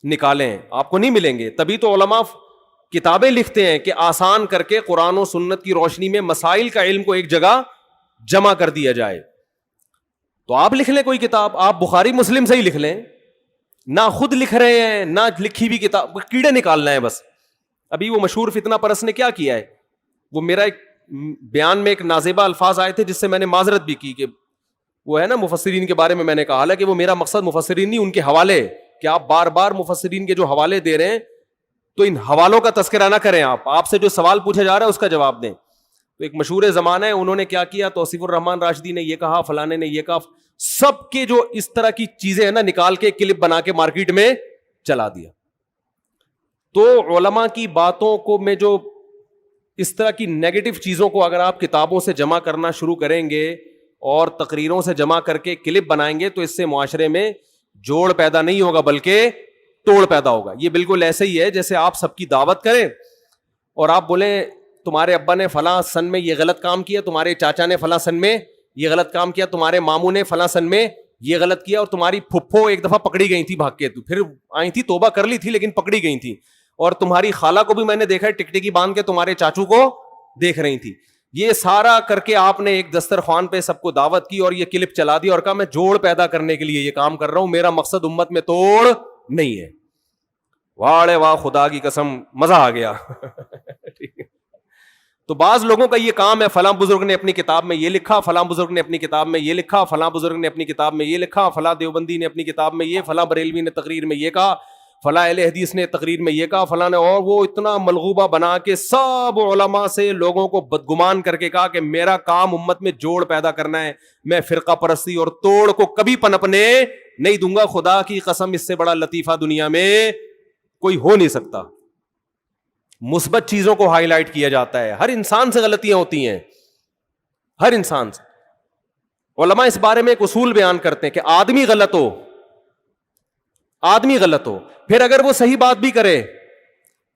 نکالیں, آپ کو نہیں ملیں گے. تبھی تو علماء کتابیں لکھتے ہیں کہ آسان کر کے قرآن و سنت کی روشنی میں مسائل کا علم کو ایک جگہ جمع کر دیا جائے. تو آپ لکھ لیں کوئی کتاب, آپ بخاری مسلم سے ہی لکھ لیں, نہ خود لکھ رہے ہیں نہ لکھی ہوئی کتاب, کیڑے نکالنا ہے بس. ابھی وہ مشہور فتنہ پرست نے کیا کیا ہے, وہ میرا ایک بیان میں ایک نازیبہ الفاظ آئے تھے جس سے میں نے معذرت بھی کی کہ وہ ہے نا مفسرین کے بارے میں میں نے کہا, حالانکہ وہ میرا مقصد مفسرین نہیں ان کے حوالے, کہ آپ بار بار مفسرین کے جو حوالے دے رہے ہیں تو ان حوالوں کا تذکرہ نہ کریں, آپ سے جو سوال پوچھا جا رہا ہے اس کا جواب دیں. تو ایک مشہور زمانہ ہے, انہوں نے کیا کیا, توصیف الرحمان راشدی نے یہ کہا, فلانے نے یہ کہا, سب کے جو اس طرح کی چیزیں ہیں نا نکال کے کلپ بنا کے مارکیٹ میں چلا دیا. تو علماء کی باتوں کو میں جو اس طرح کی نیگیٹو چیزوں کو اگر آپ کتابوں سے جمع کرنا شروع کریں گے اور تقریروں سے جمع کر کے کلپ بنائیں گے تو اس سے معاشرے میں جوڑ پیدا نہیں ہوگا بلکہ توڑ پیدا ہوگا. یہ بالکل ایسے ہی ہے جیسے آپ سب کی دعوت کریں اور آپ بولیں تمہارے ابا نے فلاں سن میں یہ غلط کام کیا, تمہارے چاچا نے فلاں سن میں یہ غلط کام کیا, تمہارے ماموں نے فلاں سن میں یہ غلط کیا, اور تمہاری پھپھو ایک دفعہ پکڑی گئی تھی بھاگ کے, تو پھر آئی تھی توبہ کر لی تھی لیکن پکڑی گئی تھی, اور تمہاری خالہ کو بھی میں نے دیکھا ہے ٹکٹکی باندھ کے تمہارے چاچو کو دیکھ رہی تھی. یہ سارا کر کے آپ نے ایک دسترخوان پہ سب کو دعوت کی اور یہ کلپ چلا دی اور کہا میں جوڑ پیدا کرنے کے لیے یہ کام کر رہا ہوں, میرا مقصد امت میں توڑ نہیں ہے. واڑے واہ, خدا کی قسم مزہ آ گیا. تو بعض لوگوں کا یہ کام ہے, فلاں بزرگ نے اپنی کتاب میں یہ لکھا, فلاں بزرگ نے اپنی کتاب میں یہ لکھا, فلاں بزرگ نے اپنی کتاب میں یہ لکھا, فلاں دیوبندی نے اپنی کتاب میں یہ, فلاں بریلوی نے تقریر میں یہ کہا, فلاں اہل حدیث نے تقریر میں یہ کہا, فلاں نے, اور وہ اتنا ملغوبہ بنا کے سب علماء سے لوگوں کو بدگمان کر کے کہا کہ میرا کام امت میں جوڑ پیدا کرنا ہے, میں فرقہ پرستی اور توڑ کو کبھی پنپنے نہیں دوں گا. خدا کی قسم اس سے بڑا لطیفہ دنیا میں کوئی ہو نہیں سکتا. مثبت چیزوں کو ہائی لائٹ کیا جاتا ہے, ہر انسان سے غلطیاں ہوتی ہیں, ہر انسان سے. علماء اس بارے میں ایک اصول بیان کرتے ہیں کہ آدمی غلط ہو, پھر اگر وہ صحیح بات بھی کرے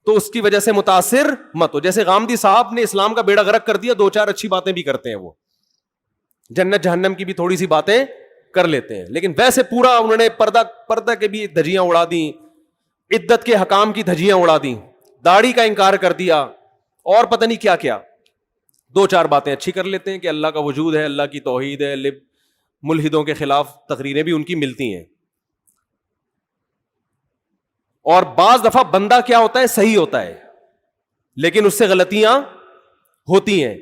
تو اس کی وجہ سے متاثر مت ہو. جیسے غامدی صاحب نے اسلام کا بیڑا غرق کر دیا, 2-4 اچھی باتیں بھی کرتے ہیں, وہ جنت جہنم کی بھی تھوڑی سی باتیں کر لیتے ہیں, لیکن ویسے پورا انہوں نے پردہ کے بھی دھجیاں اڑا دیں, عدت کے حکام کی دھجیاں اڑا دیں, داڑھی کا انکار کر دیا, اور پتہ نہیں کیا کیا. 2-4 باتیں اچھی کر لیتے ہیں کہ اللہ کا وجود ہے, اللہ کی توحید ہے, ملحدوں کے خلاف تقریریں بھی ان کی ملتی ہیں. اور بعض دفعہ بندہ کیا ہوتا ہے, صحیح ہوتا ہے لیکن اس سے غلطیاں ہوتی ہیں.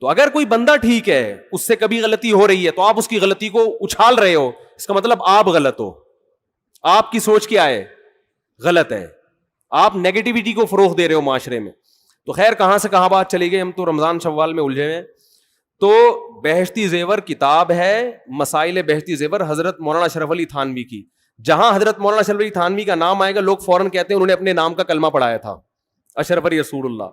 تو اگر کوئی بندہ ٹھیک ہے, اس سے کبھی غلطی ہو رہی ہے, تو آپ اس کی غلطی کو اچھال رہے ہو, اس کا مطلب آپ غلط ہو, آپ کی سوچ کیا ہے, غلط ہے, آپ نیگیٹیوٹی کو فروغ دے رہے ہو معاشرے میں. تو خیر کہاں سے کہاں بات چلی گئی, ہم تو رمضان شوال میں الجھے ہیں. تو بہشتی زیور کتاب ہے, مسائل بہشتی زیور, حضرت مولانا اشرف علی تھانوی کی. جہاں حضرت مولانا اشرف علی تھانوی کا نام آئے گا لوگ فوراً کہتے ہیں انہوں نے اپنے نام کا کلمہ پڑھایا تھا, اشرف علی رسول اللہ.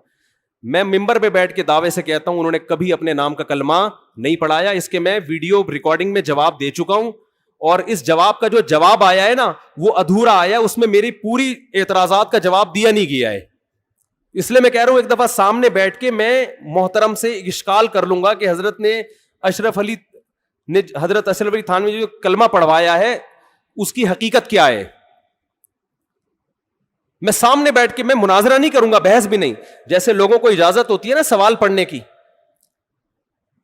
میں ممبر پہ بیٹھ کے دعوے سے کہتا ہوں انہوں نے کبھی اپنے نام کا کلمہ نہیں پڑھایا. اس کے میں ویڈیو ریکارڈنگ میں جواب دے چکا ہوں, اور اس جواب کا جو جواب آیا ہے نا وہ ادھورا آیا, اس میں میری پوری اعتراضات کا جواب دیا نہیں گیا ہے. اس لیے میں کہہ رہا ہوں ایک دفعہ سامنے بیٹھ کے میں محترم سے اشکال کر لوں گا کہ حضرت اشرف علی تھانوی جو کلمہ پڑھوایا ہے اس کی حقیقت کیا ہے. میں سامنے بیٹھ کے میں مناظرہ نہیں کروں گا, بحث بھی نہیں. جیسے لوگوں کو اجازت ہوتی ہے نا سوال پڑھنے کی,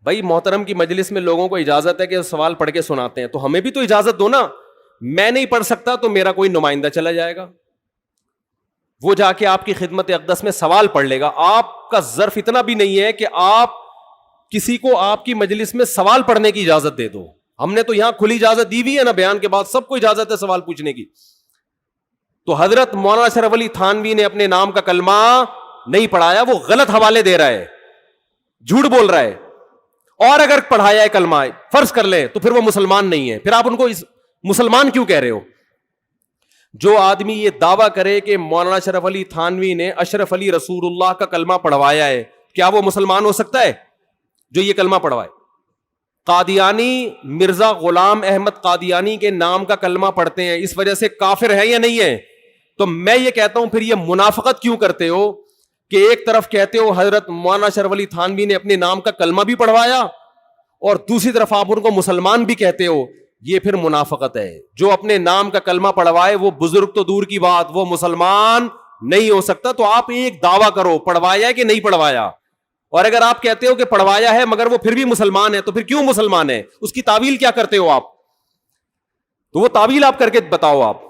بھائی محترم کی مجلس میں لوگوں کو اجازت ہے کہ سوال پڑھ کے سناتے ہیں, تو ہمیں بھی تو اجازت دو نا. میں نہیں پڑھ سکتا تو میرا کوئی نمائندہ چلا جائے گا, وہ جا کے آپ کی خدمت اقدس میں سوال پڑھ لے گا. آپ کا ظرف اتنا بھی نہیں ہے کہ آپ کسی کو آپ کی مجلس میں سوال پڑھنے کی اجازت دے دو. ہم نے تو یہاں کھلی اجازت دی ہوئی ہے نا, بیان کے بعد سب کو اجازت ہے سوال پوچھنے کی. تو حضرت مولانا اشرف علی تھانوی نے اپنے نام کا کلمہ نہیں پڑھایا, وہ غلط حوالے دے رہا ہے, جھوٹ بول رہا ہے. اور اگر پڑھایا ہے کلمہ فرض کر لیں تو پھر وہ مسلمان نہیں ہے, پھر آپ ان کو مسلمان کیوں کہہ رہے ہو؟ جو آدمی یہ دعویٰ کرے کہ مولانا اشرف علی تھانوی نے اشرف علی رسول اللہ کا کلمہ پڑھوایا ہے، کیا وہ مسلمان ہو سکتا ہے جو یہ کلمہ پڑھوائے؟ قادیانی مرزا غلام احمد قادیانی کے نام کا کلمہ پڑھتے ہیں، اس وجہ سے کافر ہے یا نہیں ہے؟ تو میں یہ کہتا ہوں پھر یہ منافقت کیوں کرتے ہو کہ ایک طرف کہتے ہو حضرت مولانا اشرف علی تھانوی نے اپنے نام کا کلمہ بھی پڑھوایا اور دوسری طرف آپ ان کو مسلمان بھی کہتے ہو؟ یہ پھر منافقت ہے. جو اپنے نام کا کلمہ پڑھوائے وہ بزرگ تو دور کی بات وہ مسلمان نہیں ہو سکتا. تو آپ ایک دعویٰ کرو پڑھوایا ہے کہ نہیں پڑھوایا، اور اگر آپ کہتے ہو کہ پڑھوایا ہے مگر وہ پھر بھی مسلمان ہے تو پھر کیوں مسلمان ہے؟ اس کی تعویل کیا کرتے ہو آپ؟ تو وہ تعویل آپ کر کے بتاؤ آپ.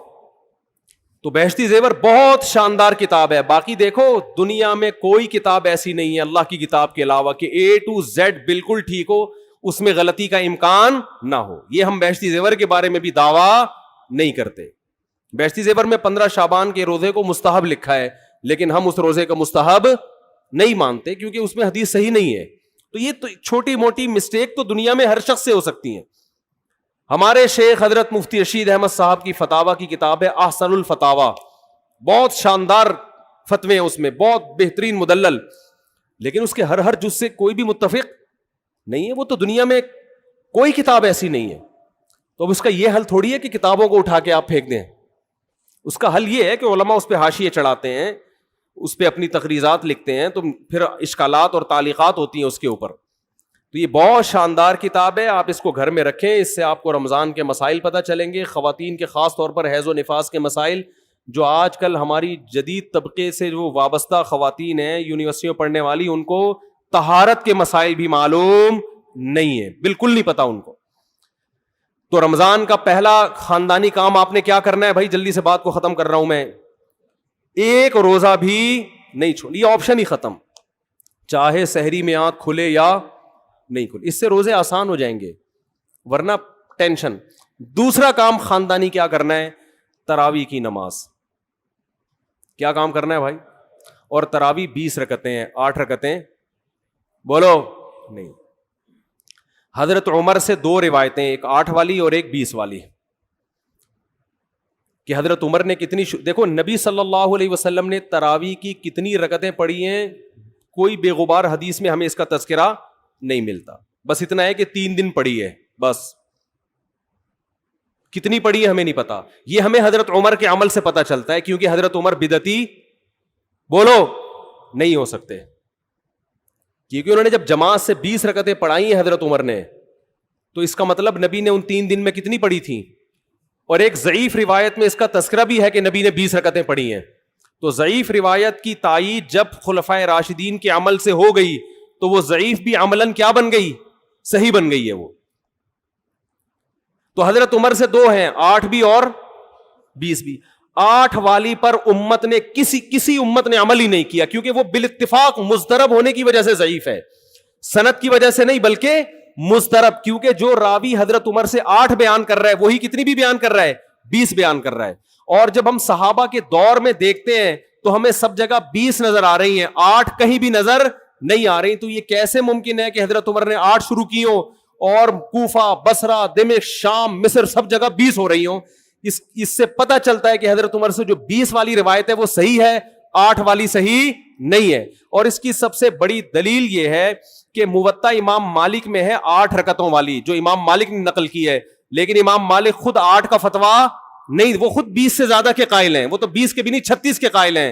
تو بہشتی زیور بہت شاندار کتاب ہے. باقی دیکھو دنیا میں کوئی کتاب ایسی نہیں ہے اللہ کی کتاب کے علاوہ کہ A to Z بالکل ٹھیک ہو، اس میں غلطی کا امکان نہ ہو. یہ ہم بہشتی زیور کے بارے میں بھی دعویٰ نہیں کرتے. بہشتی زیور میں 15 شعبان کے روزے کو مستحب لکھا ہے، لیکن ہم اس روزے کا مستحب نہیں مانتے کیونکہ اس میں حدیث صحیح نہیں ہے. تو یہ تو چھوٹی موٹی مسٹیک تو دنیا میں ہر شخص سے ہو سکتی ہیں. ہمارے شیخ حضرت مفتی رشید احمد صاحب کی فتاوی کی کتاب ہے احسن الفتاوی، بہت شاندار فتوے ہیں اس میں، بہت بہترین مدلل، لیکن اس کے ہر جز سے کوئی بھی متفق نہیں ہے. وہ تو دنیا میں کوئی کتاب ایسی نہیں ہے. تو اب اس کا یہ حل تھوڑی ہے کہ کتابوں کو اٹھا کے آپ پھینک دیں. اس کا حل یہ ہے کہ علماء اس پہ حاشیے چڑھاتے ہیں، اس پہ اپنی تقریضات لکھتے ہیں، تو پھر اشکالات اور تعلیقات ہوتی ہیں اس کے اوپر. تو یہ بہت شاندار کتاب ہے، آپ اس کو گھر میں رکھیں. اس سے آپ کو رمضان کے مسائل پتہ چلیں گے، خواتین کے خاص طور پر حیض و نفاس کے مسائل، جو آج کل ہماری جدید طبقے سے جو وابستہ خواتین ہیں یونیورسٹیوں پڑھنے والی، ان کو طہارت کے مسائل بھی معلوم نہیں ہے، بالکل نہیں پتا ان کو. تو رمضان کا پہلا خاندانی کام آپ نے کیا کرنا ہے بھائی؟ جلدی سے بات کو ختم کر رہا ہوں میں. ایک روزہ بھی نہیں چھوڑ، یہ آپشن ہی ختم، چاہے سحری میں آنکھ کھلے یا نہیں کھلے. اس سے روزے آسان ہو جائیں گے، ورنہ ٹینشن. دوسرا کام خاندانی کیا کرنا ہے؟ تراویح کی نماز. کیا کام کرنا ہے بھائی؟ اور تراویح 20 رکعتیں ہیں، 8 رکعتیں بولو نہیں. حضرت عمر سے 2 روایتیں، ایک 8 والی اور ایک 20 والی، کہ حضرت عمر نے کتنی دیکھو نبی صلی اللہ علیہ وسلم نے تراویح کی کتنی رکعتیں پڑھی ہیں، کوئی بے غبار حدیث میں ہمیں اس کا تذکرہ نہیں ملتا. بس اتنا ہے کہ 3 دن پڑھی ہے، بس. کتنی پڑھی ہے ہمیں نہیں پتا. یہ ہمیں حضرت عمر کے عمل سے پتا چلتا ہے، کیونکہ حضرت عمر بدعتی بولو نہیں ہو سکتے، کیونکہ انہوں نے جب جماعت سے 20 رکعتیں پڑھائی ہیں حضرت عمر نے، تو اس کا مطلب نبی نے ان 3 دن میں کتنی پڑھی تھی. اور ایک ضعیف روایت میں اس کا تذکرہ بھی ہے کہ نبی نے 20 رکعتیں پڑھی ہیں. تو ضعیف روایت کی تائید جب خلفائے راشدین کے عمل سے ہو گئی تو وہ ضعیف بھی عملاً کیا بن گئی؟ صحیح بن گئی ہے وہ. تو حضرت عمر سے 2 ہیں، 8 بھی اور 20 بھی. 8 والی پر امت نے کسی امت نے عمل ہی نہیں کیا، کیونکہ وہ بالاتفاق مضطرب ہونے کی وجہ سے ضعیف ہے، سند کی وجہ سے نہیں بلکہ مضطرب. کیونکہ جو راوی حضرت عمر سے 8 بیان کر رہا ہے وہی کتنی بھی بیان کر رہا ہے؟ 20 بیان کر رہا ہے. اور جب ہم صحابہ کے دور میں دیکھتے ہیں تو ہمیں سب جگہ 20 نظر آ رہی ہیں، 8 کہیں بھی نظر نہیں آ رہی. تو یہ کیسے ممکن ہے کہ حضرت عمر نے 8 شروع کی ہوں اور کوفہ، بصرہ، دمشق، شام، مصر سب جگہ 20 ہو رہی ہوں؟ اس سے پتہ چلتا ہے کہ حضرت عمر سے جو 20 والی روایت ہے وہ صحیح ہے، 8 والی صحیح نہیں ہے. اور اس کی سب سے بڑی دلیل یہ ہے کہ موطا امام مالک میں ہے 8 رکعتوں والی، جو امام مالک نے نقل کی ہے، لیکن امام مالک خود 8 کا فتویٰ نہیں، وہ خود 20 سے زیادہ کے قائل ہیں، وہ تو 20 کے بھی نہیں 36 کے قائل ہیں.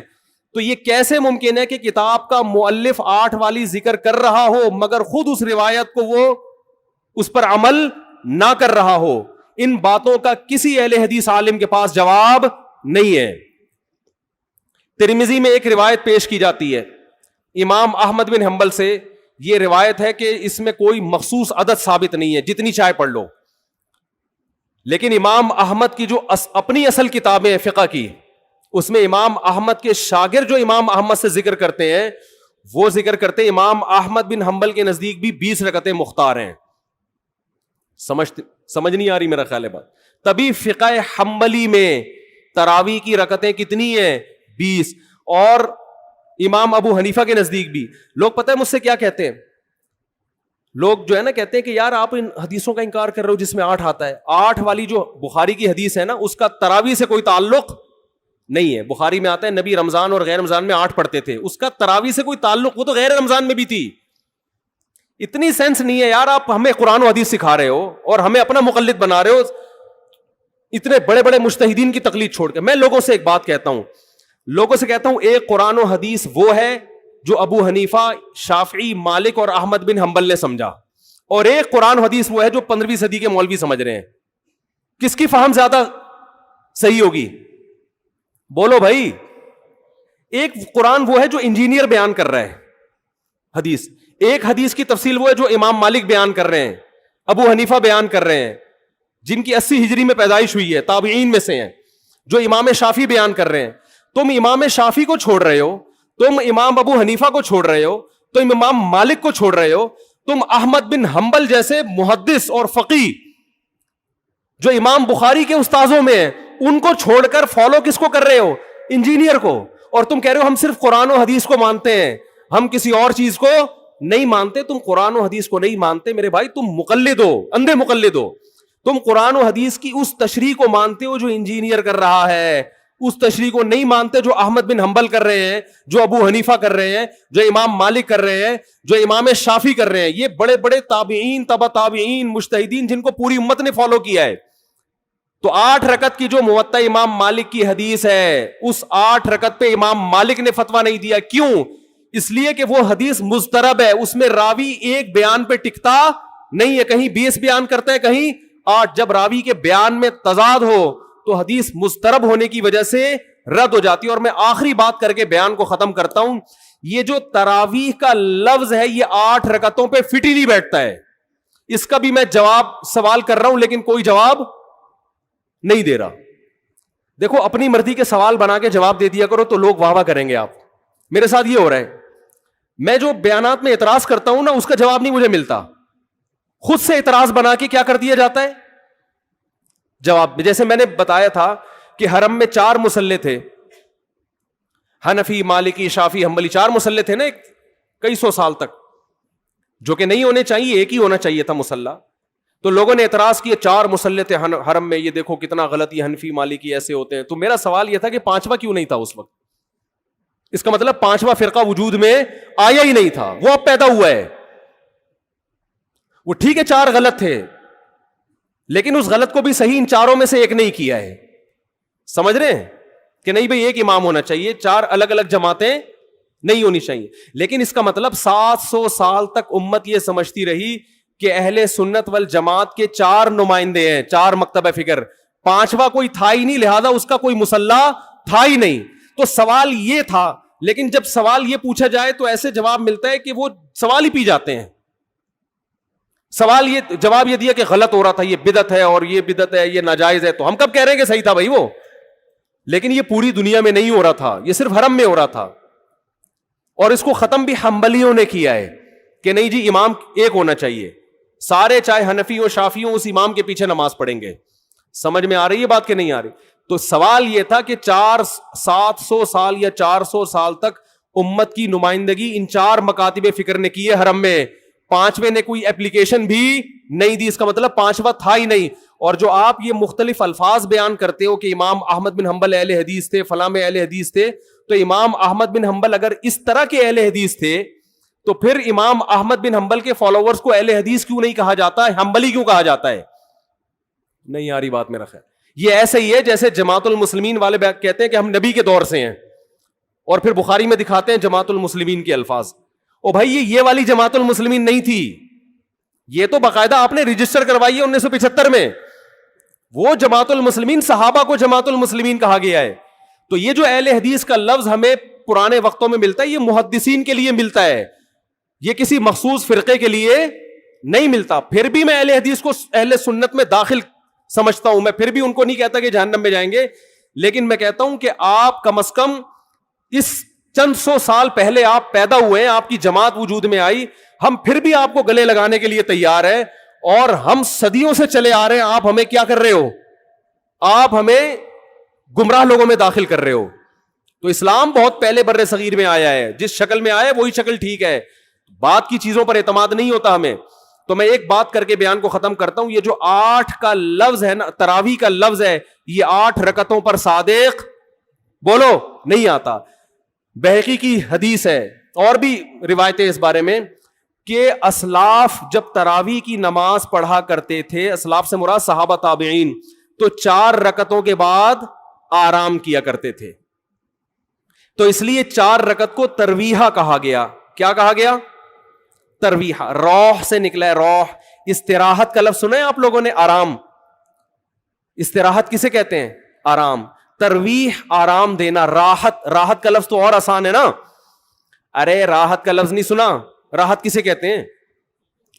تو یہ کیسے ممکن ہے کہ کتاب کا مؤلف 8 والی ذکر کر رہا ہو مگر خود اس روایت کو وہ اس پر عمل نہ کر رہا ہو؟ ان باتوں کا کسی اہل حدیث عالم کے پاس جواب نہیں ہے. ترمذی میں ایک روایت پیش کی جاتی ہے امام احمد بن حنبل سے، یہ روایت ہے کہ اس میں کوئی مخصوص عدد ثابت نہیں ہے، جتنی چاہے پڑھ لو. لیکن امام احمد کی جو اپنی اصل کتابیں ہیں فقہ کی، اس میں امام احمد کے شاگرد جو امام احمد سے ذکر کرتے ہیں وہ ذکر کرتے ہیں امام احمد بن حنبل کے نزدیک بھی 20 رکعتیں مختار ہیں. سمجھ نہیں آ رہی میرا خیال ہے بات. تبھی فقہ حنبلی میں تراویح کی رکعتیں کتنی ہیں؟ 20. اور امام ابو حنیفہ کے نزدیک بھی. لوگ پتہ ہے مجھ سے کیا کہتے ہیں؟ لوگ جو ہے نا کہتے ہیں کہ یار آپ ان حدیثوں کا انکار کر رہے ہو جس میں 8 آتا ہے. 8 والی جو بخاری کی حدیث ہے نا اس کا تراویح سے کوئی تعلق نہیں ہے. بخاری میں آتا ہے نبی رمضان اور غیر رمضان میں 8 پڑھتے تھے, اس کا تراویح سے کوئی تعلق, وہ تو غیر رمضان میں بھی تھی. اتنی سینس نہیں ہے یار, آپ ہمیں قرآن و حدیث سکھا رہے ہو اور ہمیں اپنا مقلد بنا رہے ہو اتنے بڑے بڑے مجتہدین کی تقلید چھوڑ کے. میں لوگوں سے ایک بات کہتا ہوں, ایک قرآن و حدیث وہ ہے جو ابو حنیفہ, شافعی, مالک اور احمد بن حنبل نے سمجھا, اور ایک قرآن و حدیث وہ ہے جو 15ویں صدی کے مولوی سمجھ رہے ہیں. کس کی فہم زیادہ صحیح ہوگی؟ بولو بھائی. ایک قرآن وہ ہے جو انجینئر بیان کر رہا ہے حدیث, ایک حدیث کی تفصیل وہ ہے جو امام مالک بیان کر رہے ہیں, ابو حنیفہ بیان کر رہے ہیں جن کی 80 ہجری میں پیدائش ہوئی ہے, تابعین میں سے ہیں, جو امام شافعی بیان کر رہے ہیں. تم امام شافعی کو چھوڑ رہے ہو, تم امام ابو حنیفہ کو چھوڑ رہے ہو, تم امام مالک کو چھوڑ رہے ہو, تم احمد بن حنبل جیسے محدث اور فقیہ جو امام بخاری کے استاذوں میں ہیں ان کو چھوڑ کر فالو کس کو کر رہے ہو؟ انجینئر کو. اور تم کہہ رہے ہو ہم صرف قرآن و حدیث کو مانتے ہیں, ہم کسی اور چیز کو نہیں مانتے. تم قرآن و حدیث کو نہیں مانتے میرے بھائی, تم مقلد ہو, اندھے مقلد ہو. تم قرآن و حدیث کی اس تشریح کو مانتے ہو جو انجینئر کر رہا ہے, اس تشریح کو نہیں مانتے جو احمد بن حنبل کر رہے ہیں, جو ابو حنیفہ کر رہے ہیں, جو امام مالک کر رہے ہیں, جو امام شافعی کر رہے ہیں. یہ بڑے بڑے تابعین, تبع تابعین, مجتہدین جن کو پوری امت نے فالو کیا ہے. تو 8 رکعت کی جو موطا امام مالک کی حدیث ہے, اس 8 رکعت پہ امام مالک نے فتویٰ نہیں دیا. کیوں؟ اس لیے کہ وہ حدیث مضطرب ہے, اس میں راوی ایک بیان پہ ٹکتا نہیں ہے, کہیں 20 بیان کرتا ہے, کہیں 8. جب راوی کے بیان میں تضاد ہو تو حدیث مضطرب ہونے کی وجہ سے رد ہو جاتی ہے. اور میں آخری بات کر کے بیان کو ختم کرتا ہوں, یہ جو تراویح کا لفظ ہے یہ 8 رکعتوں پہ فٹ ہی نہیں بیٹھتا ہے. اس کا بھی میں جواب سوال کر رہا ہوں لیکن کوئی جواب نہیں دے رہا. دیکھو اپنی مرضی کے سوال بنا کے جواب دے دیا کرو تو لوگ واہ واہ کریں گے. آپ میرے ساتھ یہ ہو رہا ہے, میں جو بیانات میں اعتراض کرتا ہوں نا اس کا جواب نہیں مجھے ملتا, خود سے اعتراض بنا کے کیا کر دیا جاتا ہے جواب. جیسے میں نے بتایا تھا کہ حرم میں 4 مصلے تھے, حنفی, مالکی, شافعی, حنبلی, 4 مصلے تھے نا کئی سو سال تک, جو کہ نہیں ہونے چاہیے, ایک ہی ہونا چاہیے تھا مصلی. تو لوگوں نے اعتراض کیا 4 مصلے تھے حرم میں, یہ دیکھو کتنا غلط, یہ حنفی مالکی ایسے ہوتے ہیں. تو میرا سوال یہ تھا کہ 5واں کیوں نہیں تھا اس وقت؟ اس کا مطلب 5واں فرقہ وجود میں آیا ہی نہیں تھا, وہ اب پیدا ہوا ہے. وہ ٹھیک ہے 4 غلط تھے لیکن اس غلط کو بھی صحیح ان 4 میں سے ایک نہیں کیا ہے. سمجھ رہے ہیں کہ نہیں بھئی ایک امام ہونا چاہیے, 4 الگ الگ جماعتیں نہیں ہونی چاہیے. لیکن اس کا مطلب 700 سال تک امت یہ سمجھتی رہی کہ اہل سنت والجماعت کے 4 نمائندے ہیں, 4 مکتب فکر, 5واں کوئی تھا ہی نہیں, لہذا اس کا کوئی مصلی تھا ہی نہیں. تو سوال یہ تھا, لیکن جب سوال یہ پوچھا جائے تو ایسے جواب ملتا ہے کہ وہ سوال ہی پی جاتے ہیں. سوال یہ جواب یہ دیا کہ غلط ہو رہا تھا, یہ بدعت ہے, اور یہ بدعت ہے, یہ ناجائز ہے. تو ہم کب کہہ رہے ہیں کہ صحیح تھا بھائی وہ, لیکن یہ پوری دنیا میں نہیں ہو رہا تھا, یہ صرف حرم میں ہو رہا تھا. اور اس کو ختم بھی حنبلیوں نے کیا ہے کہ نہیں جی امام ایک ہونا چاہیے, سارے چاہے حنفی ہو شافعی ہو اس امام کے پیچھے نماز پڑھیں گے. سمجھ میں آ رہی ہے بات کہ نہیں آ رہی؟ تو سوال یہ تھا کہ 700 سال یا 400 سال تک امت کی نمائندگی ان 4 مکاتب فکر نے کی ہے حرم میں, 5ویں نے کوئی اپلیکیشن بھی نہیں دی. اس کا مطلب 5واں تھا ہی نہیں. اور جو آپ یہ مختلف الفاظ بیان کرتے ہو کہ امام احمد بن حنبل اہل حدیث تھے, فلاں میں اہل حدیث تھے, تو امام احمد بن حنبل اگر اس طرح کے اہل حدیث تھے تو پھر امام احمد بن حنبل کے فالوورز کو اہل حدیث کیوں نہیں کہا جاتا ہے, حنبلی کیوں کہا جاتا ہے؟ نہیں آ رہی بات میرا خیال. یہ ایسے ہی ہے جیسے جماعت المسلمین والے کہتے ہیں کہ ہم نبی کے دور سے ہیں, اور پھر بخاری میں دکھاتے ہیں جماعت المسلمین کے الفاظ. او بھائی یہ والی جماعت المسلمین نہیں تھی, یہ تو باقاعدہ آپ نے رجسٹر کروائی ہے 1975 میں. وہ جماعت المسلمین صحابہ کو جماعت المسلمین کہا گیا ہے. تو یہ جو اہل حدیث کا لفظ ہمیں پرانے وقتوں میں ملتا ہے, یہ محدثین کے لیے ملتا ہے, یہ کسی مخصوص فرقے کے لیے نہیں ملتا. پھر بھی میں اہل حدیث کو اہل سنت میں داخل سمجھتا ہوں, میں پھر بھی ان کو نہیں کہتا کہ جہنم میں جائیں گے, لیکن میں کہتا ہوں کہ آپ کم از کم اس چند 100 سال پہلے آپ پیدا ہوئے ہیں, آپ کی جماعت وجود میں آئی, ہم پھر بھی آپ کو گلے لگانے کے لیے تیار ہیں, اور ہم صدیوں سے چلے آ رہے ہیں. آپ ہمیں کیا کر رہے ہو؟ آپ ہمیں گمراہ لوگوں میں داخل کر رہے ہو. تو اسلام بہت پہلے بر صغیر میں آیا ہے, جس شکل میں آیا وہی شکل ٹھیک ہے. بات کی چیزوں پر اعتماد نہیں ہوتا ہمیں. تو میں ایک بات کر کے بیان کو ختم کرتا ہوں. یہ جو 8 کا لفظ ہے نا, تراویح کا لفظ ہے, یہ 8 رکعتوں پر صادق بولو نہیں آتا. بہقی کی حدیث ہے اور بھی روایتیں اس بارے میں کہ اسلاف جب تراویح کی نماز پڑھا کرتے تھے, اسلاف سے مراد صحابہ تابعین, تو 4 رکعتوں کے بعد آرام کیا کرتے تھے. تو اس لیے 4 رکعت کو ترویحہ کہا گیا. کیا کہا گیا؟ ترویحہ. روح سے نکلا ہے, روح. استراحت کا لفظ سنا ہے آپ لوگوں نے؟ آرام. استراحت کسے کہتے ہیں؟ آرام. ترویح آرام دینا. راحت, راحت کا لفظ تو اور آسان ہے نا. ارے راحت کا لفظ نہیں سنا؟ راحت کسے کہتے ہیں؟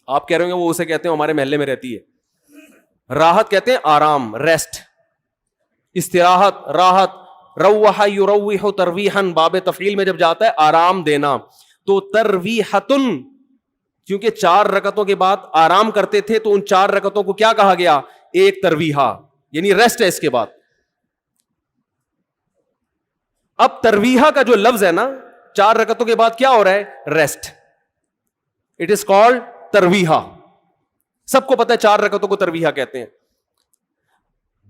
آپ کہہ رہے ہوں گے وہ اسے کہتے ہیں ہمارے محلے میں رہتی ہے. راحت کہتے ہیں آرام, ریسٹ. استراحت, راحت. روح یروح ترویحا, باب تفعیل میں جب جاتا ہے آرام دینا. تو ترویحتن, کیونکہ 4 رکعتوں کے بعد آرام کرتے تھے تو ان 4 رکعتوں کو کیا کہا گیا؟ ایک ترویحہ, یعنی ریسٹ ہے اس کے بعد. اب ترویحہ کا جو لفظ ہے نا, 4 رکعتوں کے بعد کیا ہو رہا ہے؟ ریسٹ. اٹ از کالڈ ترویحہ. سب کو پتہ ہے 4 رکعتوں کو ترویحہ کہتے ہیں.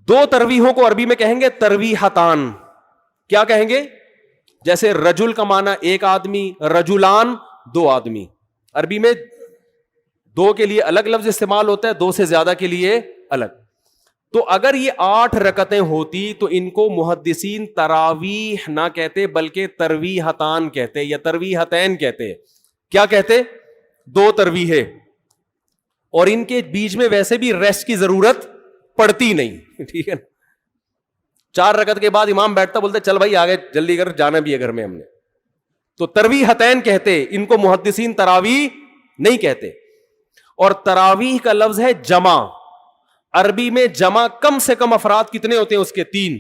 2 ترویحوں کو عربی میں کہیں گے ترویحتان. کیا کہیں گے؟ جیسے رجل کا معنی ایک آدمی, رجلان 2 آدمی. عربی میں 2 کے لیے الگ لفظ استعمال ہوتا ہے, 2 سے زیادہ کے لیے الگ. تو اگر یہ 8 رکعتیں ہوتی تو ان کو محدثین تراویح نہ کہتے بلکہ ترویحتان کہتے یا ترویحتین کہتے. کیا کہتے؟ 2 ترویحیں. اور ان کے بیچ میں ویسے بھی ریسٹ کی ضرورت پڑتی نہیں. ٹھیک ہے, 4 رکعت کے بعد امام بیٹھتا, بولتے چل بھائی آگے جلدی کر, جانا بھی ہے گھر میں ہم نے. تو ترویحتین کہتے, ان کو محدثین تراویح نہیں کہتے. اور تراویح کا لفظ ہے جمع. عربی میں جمع کم سے کم افراد کتنے ہوتے ہیں اس کے؟ 3.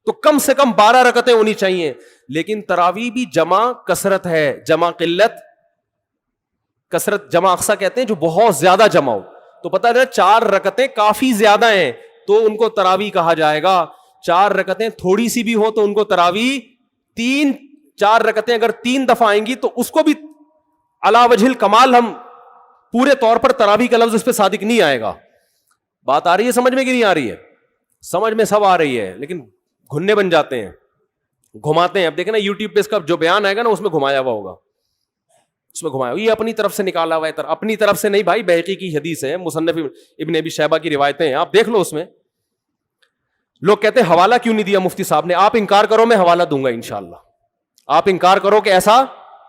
تو کم سے کم 12 رکعتیں ہونی چاہیے. لیکن تراویح بھی جمع کثرت ہے, جمع قلت کثرت. جمع اقصا کہتے ہیں جو بہت زیادہ جمع ہو. تو پتہ ہے 4 رکعتیں کافی زیادہ ہیں تو ان کو تراویح کہا جائے گا. 4 رکعتیں تھوڑی سی بھی ہو تو ان کو تراویح. 4 رکعتیں اگر 3 دفعہ آئیں گی تو اس کو بھی علی وجہ الکمال ہم پورے طور پر تراویح کا لفظ اس پہ صادق نہیں آئے گا. بات آ رہی ہے سمجھ میں کہ نہیں آ رہی ہے؟ سمجھ میں سب آ رہی ہے, لیکن گھننے بن جاتے ہیں, گھماتے ہیں. اب دیکھیں نا یوٹیوب پہ اس کا جو بیان آئے گا نا اس میں گھمایا ہوا ہوگا, اس میں گھمایا یہ اپنی طرف سے نکالا ہوا ہے. اپنی طرف سے نہیں بھائی, بہقی کی حدیث ہے, مصنف ابن ابی شیبہ کی روایتیں ہیں, آپ دیکھ لو. اس میں لوگ کہتے ہیں حوالہ کیوں نہیں دیا مفتی صاحب نے. آپ انکار کرو, میں حوالہ دوں گا انشاءاللہ. آپ انکار کرو کہ ایسا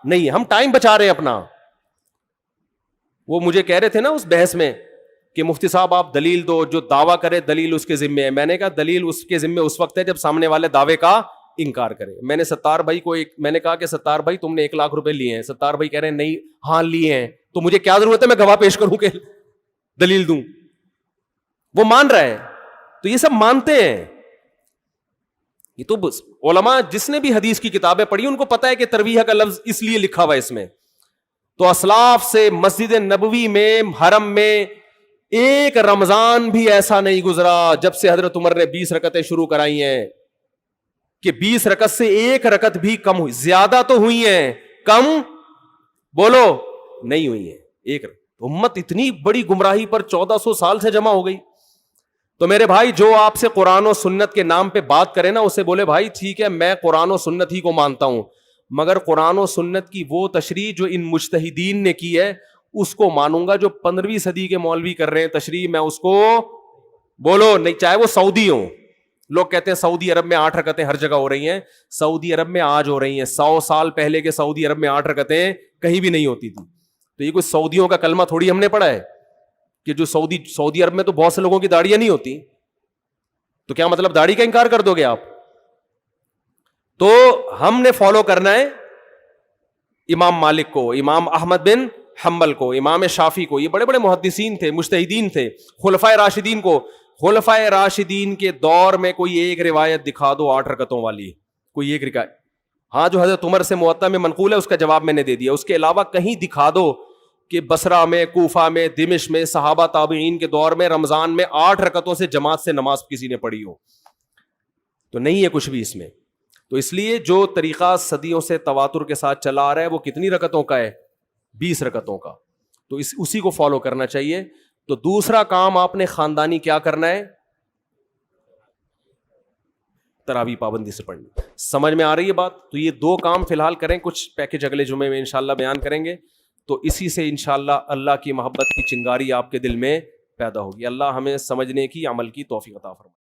نہیں ہے, ہم ٹائم بچا رہے ہیں اپنا. وہ مجھے کہہ رہے تھے نا اس بحث میں کہ مفتی صاحب آپ دلیل دو, جو دعویٰ کرے دلیل اس کے ذمے ہے. میں نے کہا دلیل اس کے ذمے اس وقت ہے جب سامنے والے دعوے کا انکار کرے. میں نے ستار بھائی کو میں نے کہا کہ ستار بھائی تم نے 1 لاکھ روپے لیے ہیں. ستار بھائی کہہ رہے ہیں نہیں, ہاں لیے ہیں. تو مجھے کیا ضرورت ہے میں گواہ پیش کروں کہ دلیل دوں؟ وہ مان رہا ہے. تو یہ سب مانتے ہیں. یہ تو علماء جس نے بھی حدیث کی کتابیں پڑھی ان کو پتا ہے کہ ترویحہ کا لفظ اس لیے لکھا ہوا ہے اس میں. تو اسلاف سے مسجد نبوی میں, حرم میں ایک رمضان بھی ایسا نہیں گزرا جب سے حضرت عمر نے 20 رکعتیں شروع کرائی ہیں کہ 20 رکعت سے 1 رکعت بھی کم ہوئی. زیادہ تو ہوئی ہیں, کم بولو نہیں ہوئی ہیں. 1 رکعت. امت اتنی بڑی گمراہی پر 1400 سال سے جمع ہو گئی. تو میرے بھائی جو آپ سے قرآن و سنت کے نام پہ بات کرے نا, اسے بولے بھائی ٹھیک ہے میں قرآن و سنت ہی کو مانتا ہوں, مگر قرآن و سنت کی وہ تشریح جو ان مجتہدین نے کی ہے اس کو مانوں گا. جو 15ویں صدی کے مولوی کر رہے ہیں تشریح, میں اس کو بولو نہیں, چاہے وہ سعودی ہوں. لوگ کہتے ہیں سعودی عرب میں 8 رکعتیں ہر جگہ ہو رہی ہیں. سعودی عرب میں آج ہو رہی ہیں, 100 سال پہلے کے سعودی عرب میں 8 رکعتیں کہیں بھی نہیں ہوتی تھی. تو یہ کوئی سعودیوں کا کلمہ تھوڑی ہم نے پڑھا ہے کہ جو سعودی عرب میں تو بہت سے لوگوں کی داڑیاں نہیں ہوتی. تو کیا مطلب داڑھی کا انکار کر دو گے آپ؟ تو ہم نے فالو کرنا ہے امام مالک کو, امام احمد بن حنبل کو, امام شافعی کو. یہ بڑے بڑے محدثین تھے, مجتہدین تھے. خلفائے راشدین کو, خلفائے راشدین کے دور میں کوئی ایک روایت دکھا دو 8 رکعتوں والی, کوئی ایک روایت. ہاں جو حضرت عمر سے موطا میں منقول ہے اس کا جواب میں نے دے دیا. اس کے علاوہ کہیں دکھا دو کہ بصرہ میں, کوفہ میں, دمشق میں, صحابہ تابعین کے دور میں رمضان میں 8 رکعتوں سے جماعت سے نماز کسی نے پڑھی ہو. تو نہیں ہے کچھ بھی اس میں. تو اس لیے جو طریقہ صدیوں سے تواتر کے ساتھ چلا آ رہا ہے وہ کتنی رکعتوں کا ہے؟ 20 رکعتوں کا. تو اسی کو فالو کرنا چاہیے. تو دوسرا کام آپ نے خاندانی کیا کرنا ہے؟ تراویح پابندی سے پڑھنی. سمجھ میں آ رہی ہے بات؟ تو یہ 2 کام فی الحال کریں, کچھ پیکج اگلے جمعے میں انشاءاللہ بیان کریں گے. تو اسی سے انشاءاللہ اللہ کی محبت کی چنگاری آپ کے دل میں پیدا ہوگی. اللہ ہمیں سمجھنے کی, عمل کی توفیق عطا فرمائے.